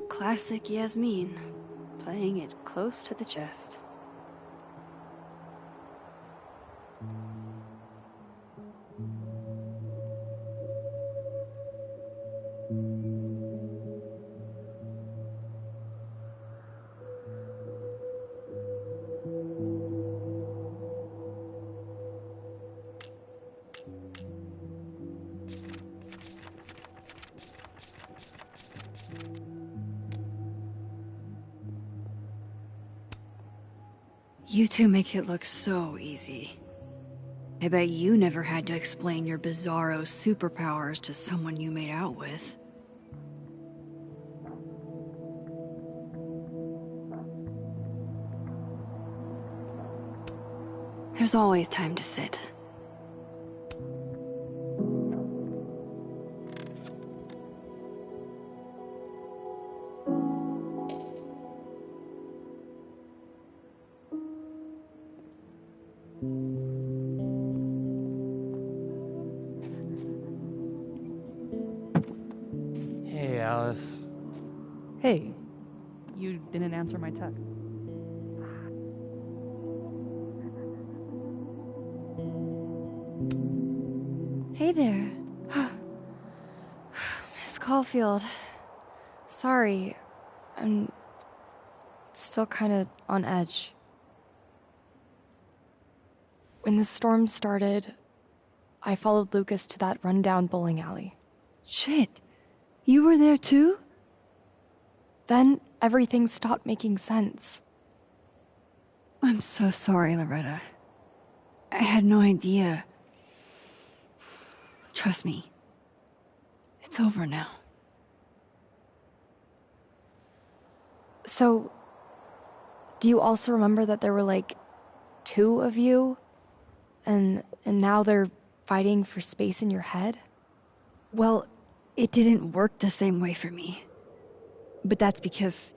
Classic Yasmin, playing it close to the chest. You two make it look so easy. I bet you never had to explain your bizarro superpowers to someone you made out with. There's always time to sit. Yes. Hey, you didn't answer my text. Hey there. Miss Caulfield. Sorry. I'm still kind of on edge. When the storm started, I followed Lucas to that rundown bowling alley. Shit. You were there too? Then everything stopped making sense. I'm so sorry, Loretta. I had no idea. Trust me. It's over now. So, do you also remember that there were like 2 of you? And now they're fighting for space in your head? Well, it didn't work the same way for me. But that's because...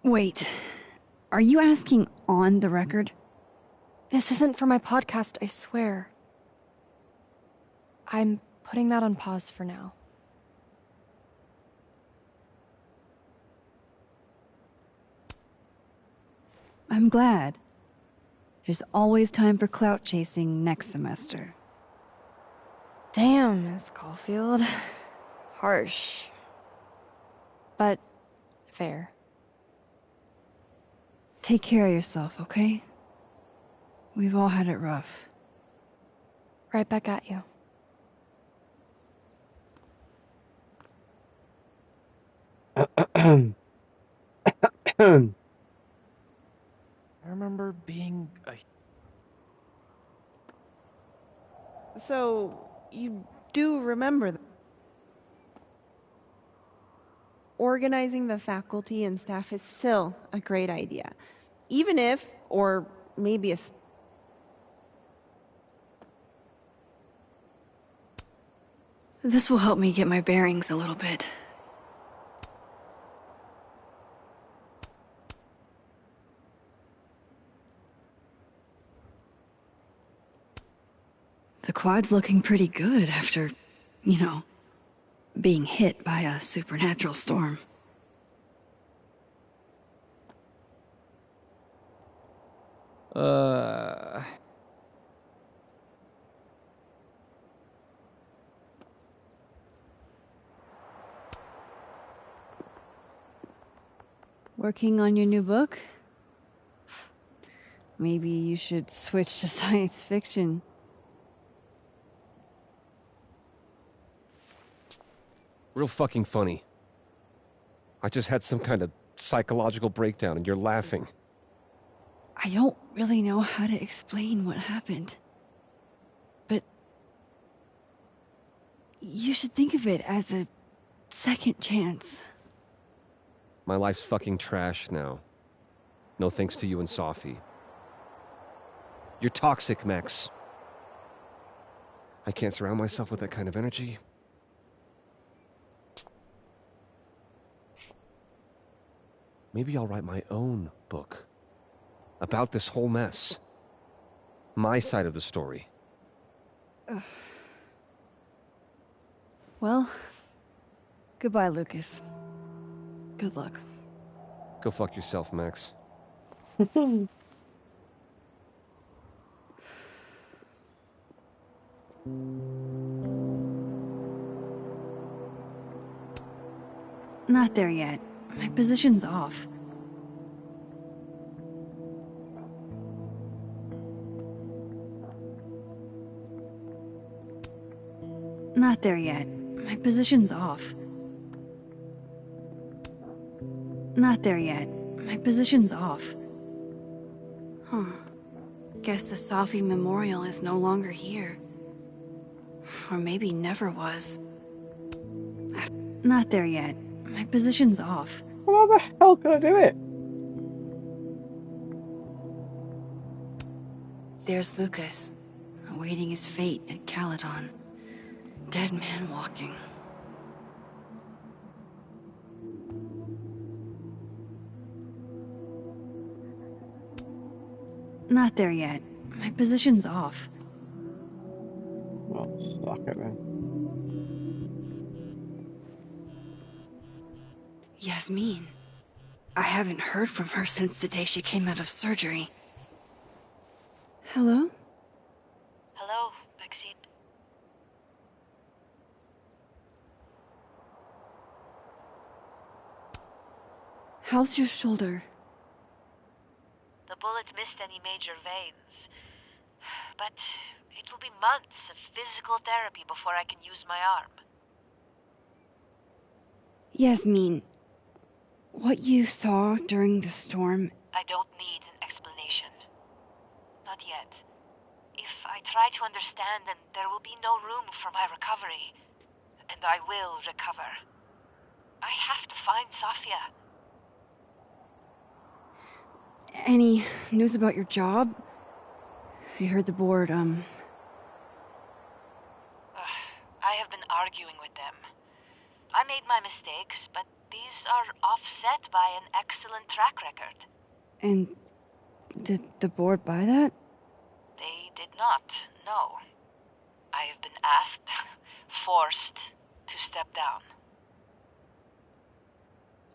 Wait, are you asking on the record? This isn't for my podcast, I swear. I'm putting that on pause for now. I'm glad. There's always time for clout chasing next semester. Damn, Miss Caulfield. Harsh. But fair. Take care of yourself, okay? We've all had it rough. Right back at you. I remember being a... So, you do remember organizing the faculty and staff is still a great idea. Even if, or maybe This will help me get my bearings a little bit. The quad's looking pretty good after, you know, being hit by a supernatural storm. Working on your new book? Maybe you should switch to science fiction. Real fucking funny. I just had some kind of psychological breakdown and you're laughing. I don't really know how to explain what happened. But you should think of it as a second chance. My life's fucking trash now. No thanks to you and Sophie. You're toxic, Max. I can't surround myself with that kind of energy. Maybe I'll write my own book. About this whole mess. My side of the story. Well, goodbye, Lucas. Good luck. Go fuck yourself, Max. Not there yet. My position's off. Not there yet. My position's off. Not there yet. My position's off. Huh. Guess the Sophie Memorial is no longer here. Or maybe never was. Not there yet. My position's off. How the hell can I do it? There's Lucas, awaiting his fate at Caledon. Dead man walking. Not there yet. My position's off. Well, suck it then. Yasmin. I haven't heard from her since the day she came out of surgery. Hello? Hello, Maxine. How's your shoulder? The bullet missed any major veins. But it will be months of physical therapy before I can use my arm. Yasmin, what you saw during the storm... I don't need an explanation. Not yet. If I try to understand, then there will be no room for my recovery. And I will recover. I have to find Safia. Any news about your job? I heard the board, I have been arguing with them. I made my mistakes, but these are offset by an excellent track record. And did the board buy that? They did not, no. I have been asked, forced to step down.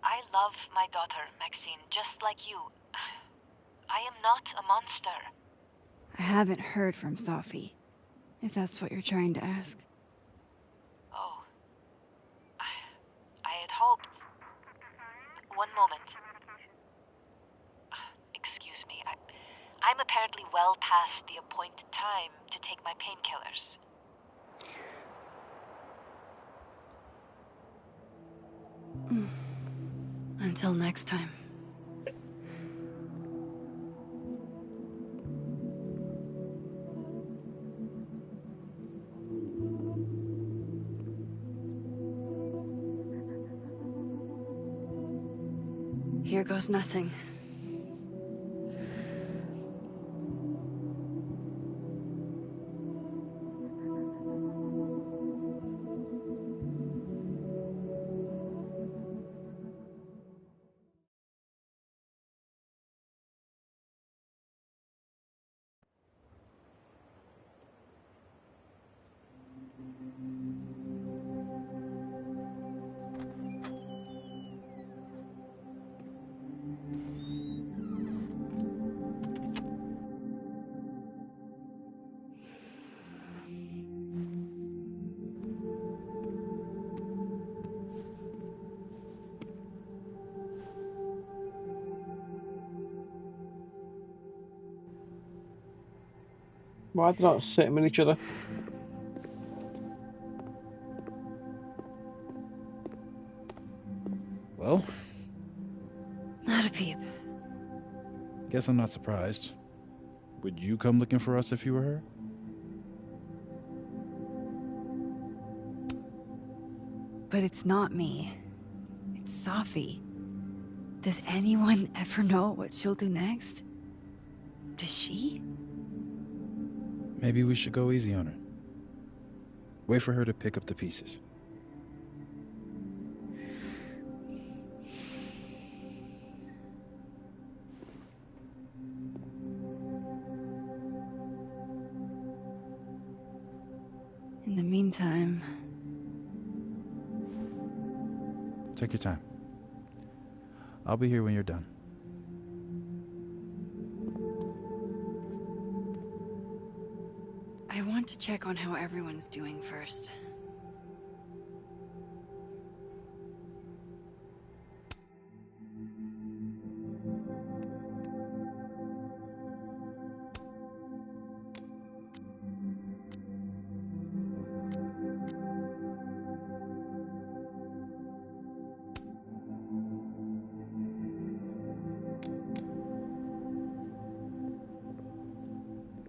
I love my daughter, Maxine, just like you. I am not a monster. I haven't heard from Safi, if that's what you're trying to ask. Oh. I had hoped... One moment. Excuse me, I'm apparently well past the appointed time to take my painkillers. Until next time. Here goes nothing. Why do they not sit them in each other? Well, Not a peep. guess I'm not surprised. Would you come looking for us if you were her? But it's not me. It's Safi. Does anyone ever know what she'll do next? Does she? Maybe we should go easy on her. Wait for her to pick up the pieces. In the meantime... Take your time. I'll be here when you're done. I want to check on how everyone's doing first.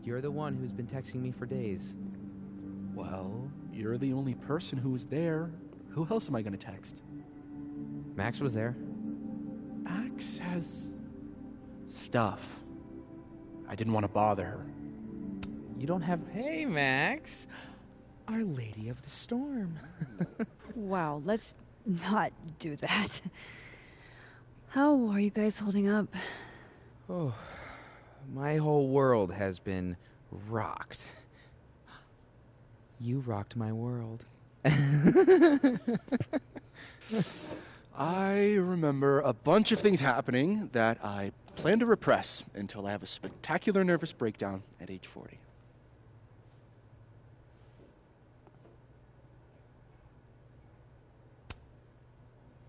You're the one who's been texting me for days. Well, you're the only person who was there. Who else am I going to text? Max was there. Max has... stuff. I didn't want to bother her. You don't have... Hey, Max! Our Lady of the Storm. Wow, let's not do that. How are you guys holding up? Oh, my whole world has been rocked. You rocked my world. I remember a bunch of things happening that I plan to repress until I have a spectacular nervous breakdown at age 40.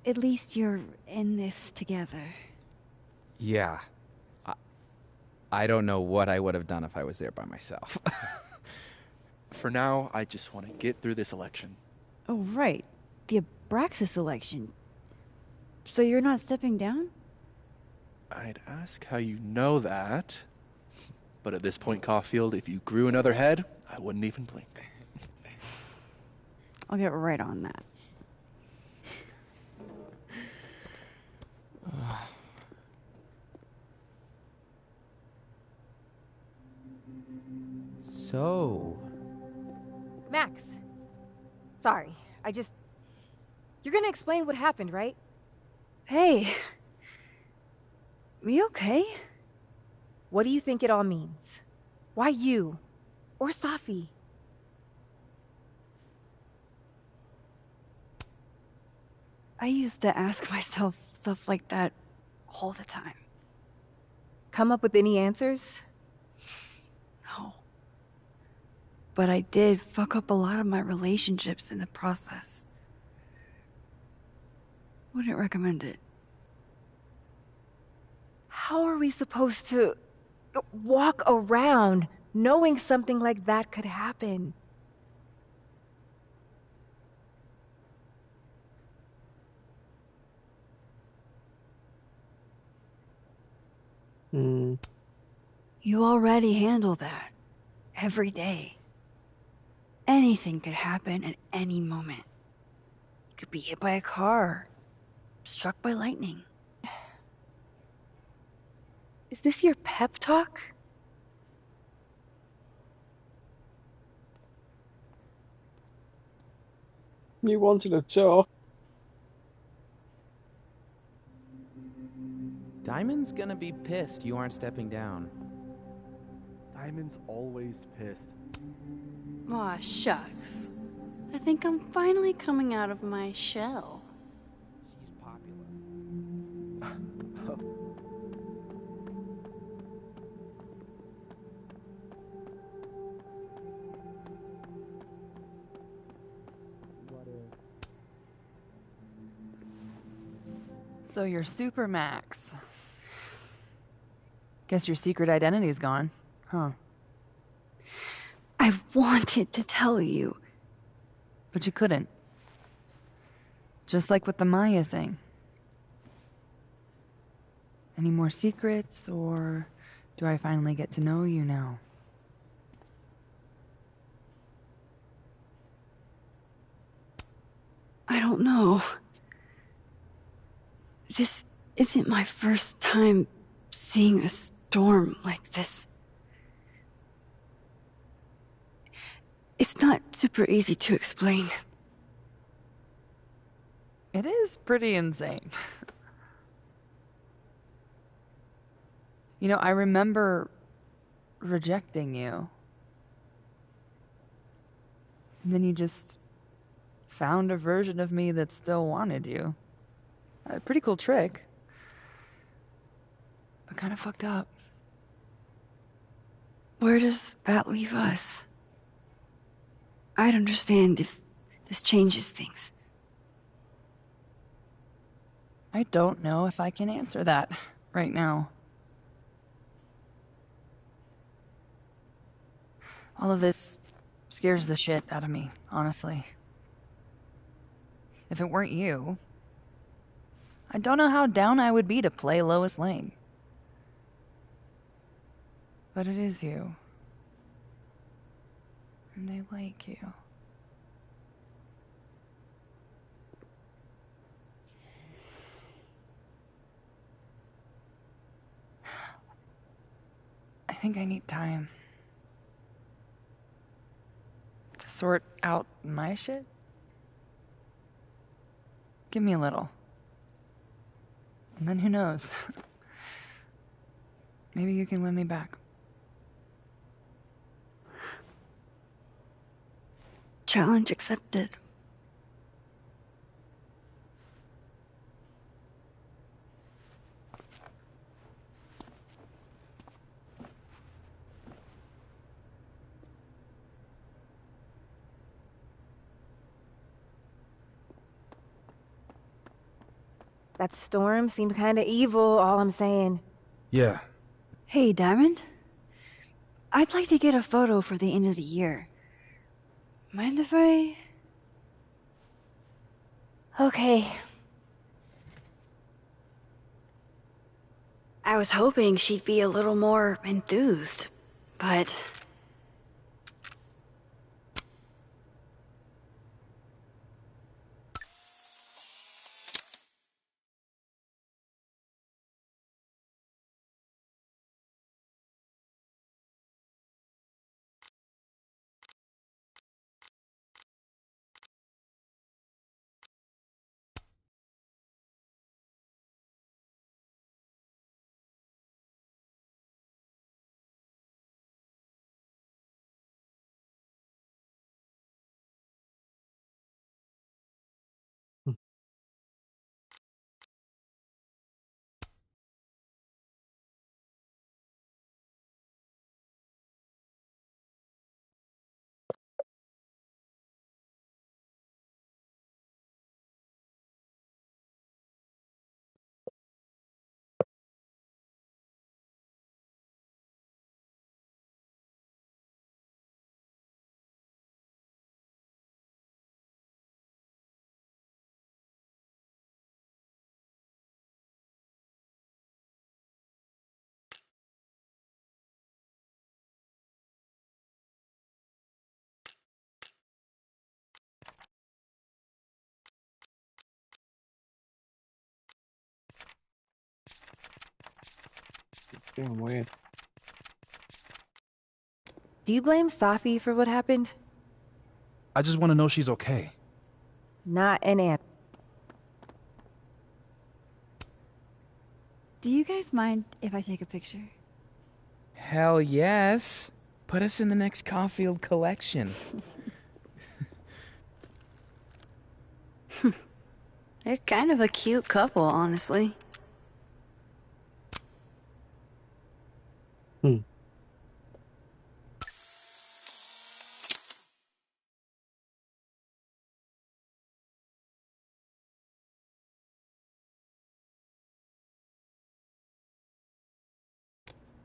At least you're in this together. Yeah. I don't know what I would have done if I was there by myself. For now, I just want to get through this election. Oh, right. The Abraxas election. So you're not stepping down? I'd ask how you know that. But at this point, Caulfield, if you grew another head, I wouldn't even blink. I'll get right on that. So... Max. Sorry, You're gonna explain what happened, right? Hey. You okay? What do you think it all means? Why you? Or Safi? I used to ask myself stuff like that all the time. Come up with any answers? No. But I did fuck up a lot of my relationships in the process. Wouldn't recommend it. How are we supposed to walk around knowing something like that could happen? You already handle that. Every day. Anything could happen at any moment. You could be hit by a car. Struck by lightning. Is this your pep talk? You wanted to talk. Diamond's gonna be pissed you aren't stepping down. Diamond's always pissed. Aw, shucks. I think I'm finally coming out of my shell. She's popular. So you're Super Max. Guess your secret identity's gone, huh? I wanted to tell you. But you couldn't. Just like with the Maya thing. Any more secrets, or do I finally get to know you now? I don't know. This isn't my first time seeing a storm like this. It's not super easy to explain. It is pretty insane. You know, I remember rejecting you. And then you just found a version of me that still wanted you. A pretty cool trick. But kind of fucked up. Where does that leave us? I'd understand if this changes things. I don't know if I can answer that right now. All of this scares the shit out of me, honestly. If it weren't you, I don't know how down I would be to play Lois Lane. But it is you. And I like you. I think I need time to sort out my shit. Give me a little. And then who knows? Maybe you can win me back. Challenge accepted. That storm seemed kinda evil, all I'm saying. Yeah. Hey, Diamond. I'd like to get a photo for the end of the year. Mind if I... Okay. I was hoping she'd be a little more enthused, but... It's being weird. Do you blame Safi for what happened? I just want to know she's okay. Not an ant. Do you guys mind if I take a picture? Hell yes. Put us in the next Caulfield collection. They're kind of a cute couple, honestly.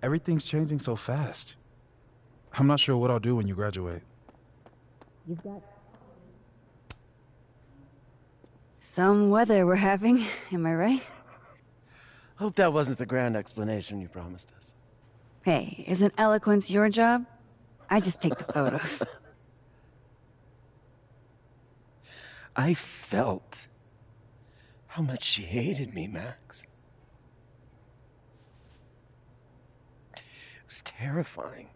Everything's changing so fast. I'm not sure what I'll do when you graduate. You've got... some weather we're having, am I right? Hope that wasn't the grand explanation you promised us. Hey, isn't eloquence your job? I just take the photos. I felt how much she hated me, Max. It was terrifying.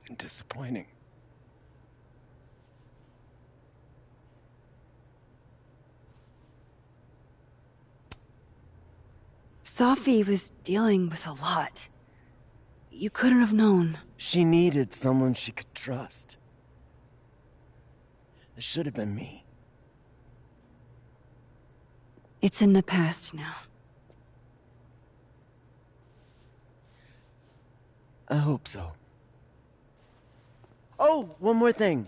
And disappointing. Safi was dealing with a lot. You couldn't have known. She needed someone she could trust. It should have been me. It's in the past now. I hope so. Oh, one more thing.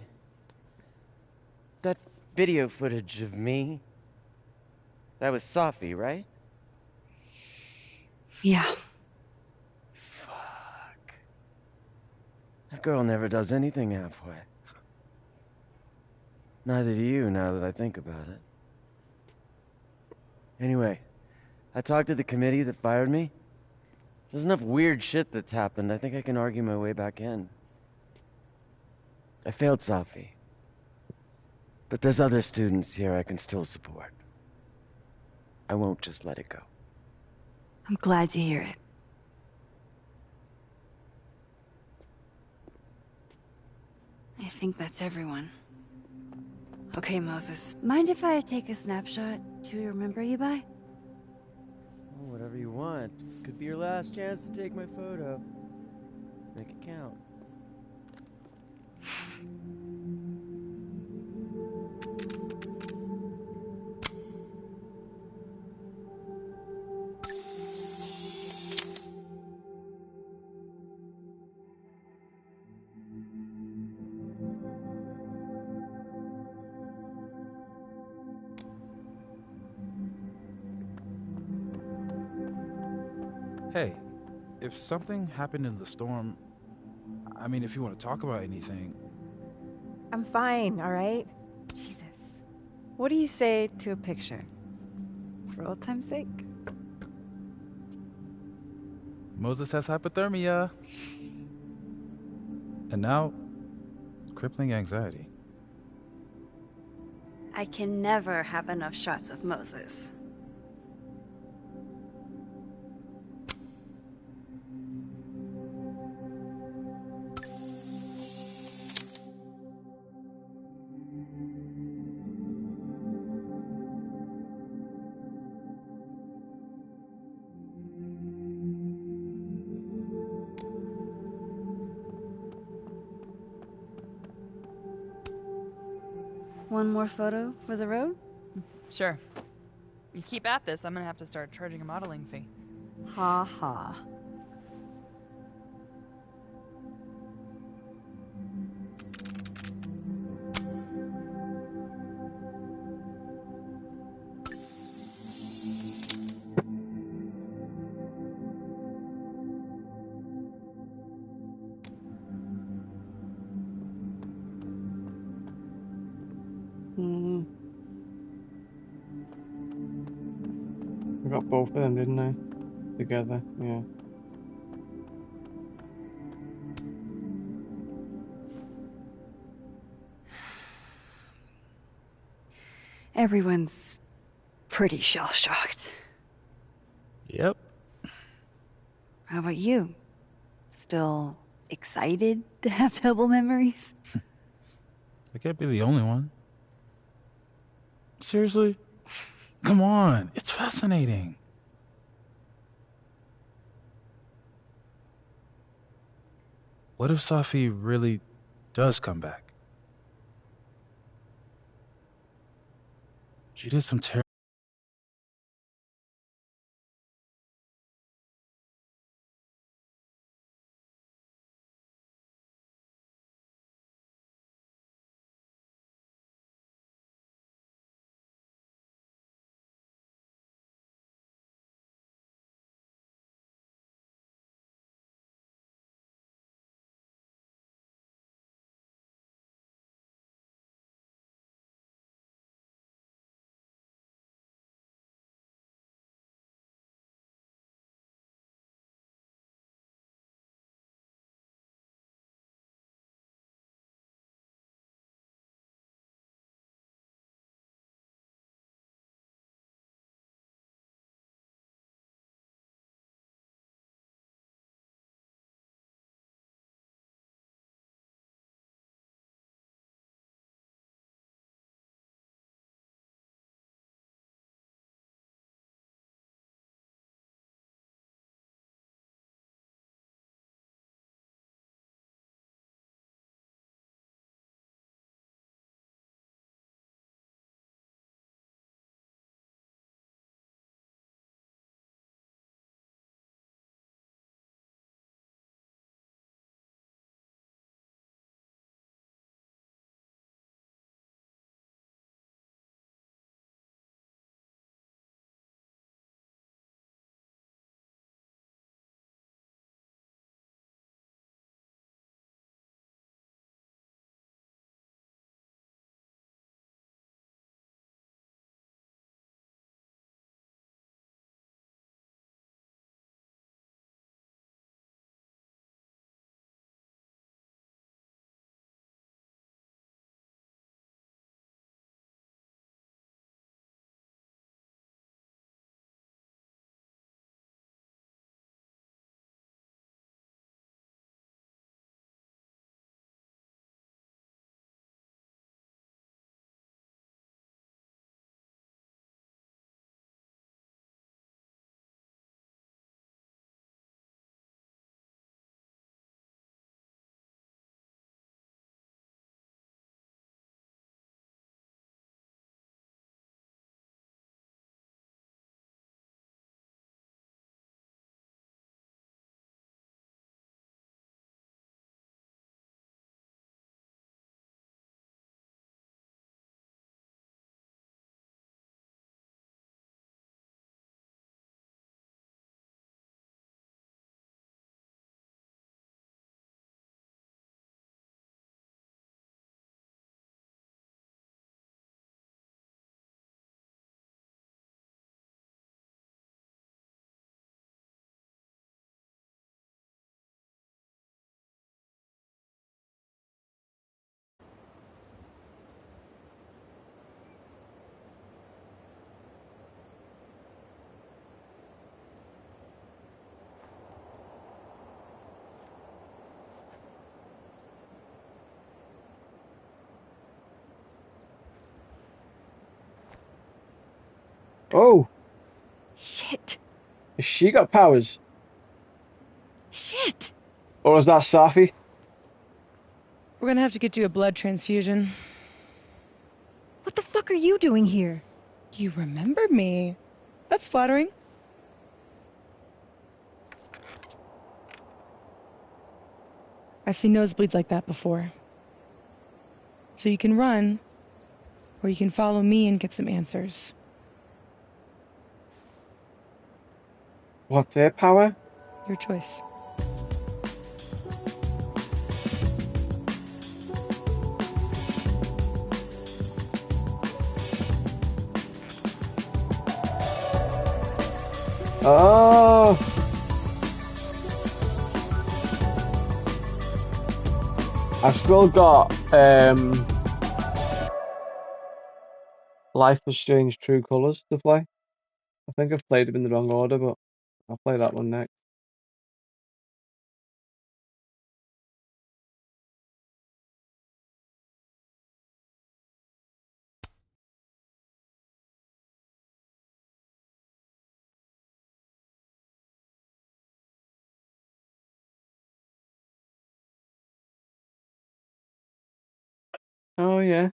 That video footage of me, that was Safi, right? Yeah. Fuck. That girl never does anything halfway. Neither do you, now that I think about it. Anyway, I talked to the committee that fired me. There's enough weird shit that's happened. I think I can argue my way back in. I failed Safi. But there's other students here I can still support. I won't just let it go. I'm glad to hear it. I think that's everyone. Okay, Moses. Mind if I take a snapshot to remember you by? Oh, whatever you want. This could be your last chance to take my photo. Make it count. Hey, if something happened in the storm, I mean, if you want to talk about anything. I'm fine, alright? Jesus. What do you say to a picture? For old time's sake? Moses has hypothermia. And now, crippling anxiety. I can never have enough shots of Moses. One more photo for the road? Sure. You keep at this, I'm gonna have to start charging a modeling fee. Ha ha. I got both of them, didn't I? Together, yeah. Everyone's pretty shell-shocked. Yep. How about you? Still excited to have double memories? I can't be the only one. Seriously? Come on, it's fascinating. What if Safi really does come back? She did some terrible. Oh, Shit. has she got powers? Shit. Or is that Safi? We're gonna have to get you a blood transfusion. What the fuck are you doing here? You remember me. That's flattering. I've seen nosebleeds like that before. So you can run, or you can follow me and get some answers. What's her power? Your choice. Oh! I've still got Life is Strange True Colors to play. I think I've played them in the wrong order, but I'll play that one next. Oh yeah.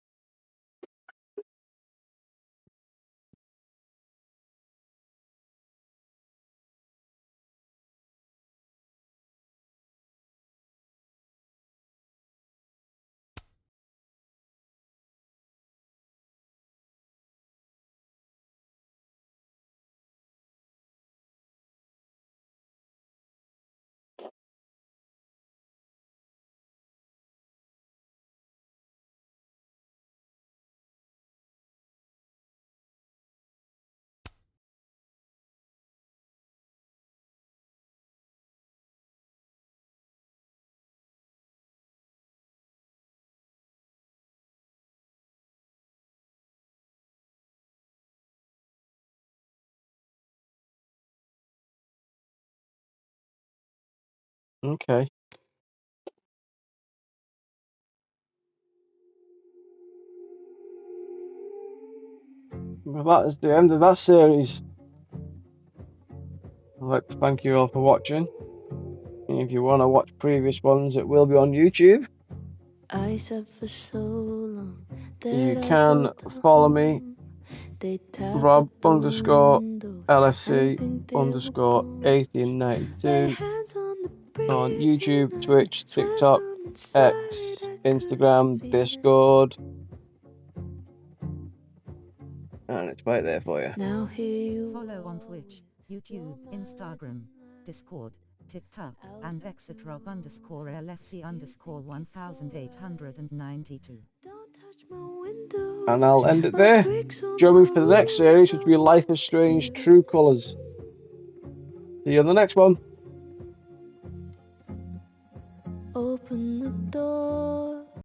Okay. Well, that is the end of that series. I'd like to thank you all for watching. And if you want to watch previous ones, it will be on YouTube. I said for so long You can follow me, Rob_LFC_1892 on YouTube, Twitch, TikTok, X, Instagram, Discord. And it's right there for you. Now here you Follow on Twitch, YouTube, Instagram, Discord, TikTok, and X at Rob_LFC_1892. And I'll end it there. Join me for the next series, which will be Life is Strange True Colors. See you on the next one. open the door.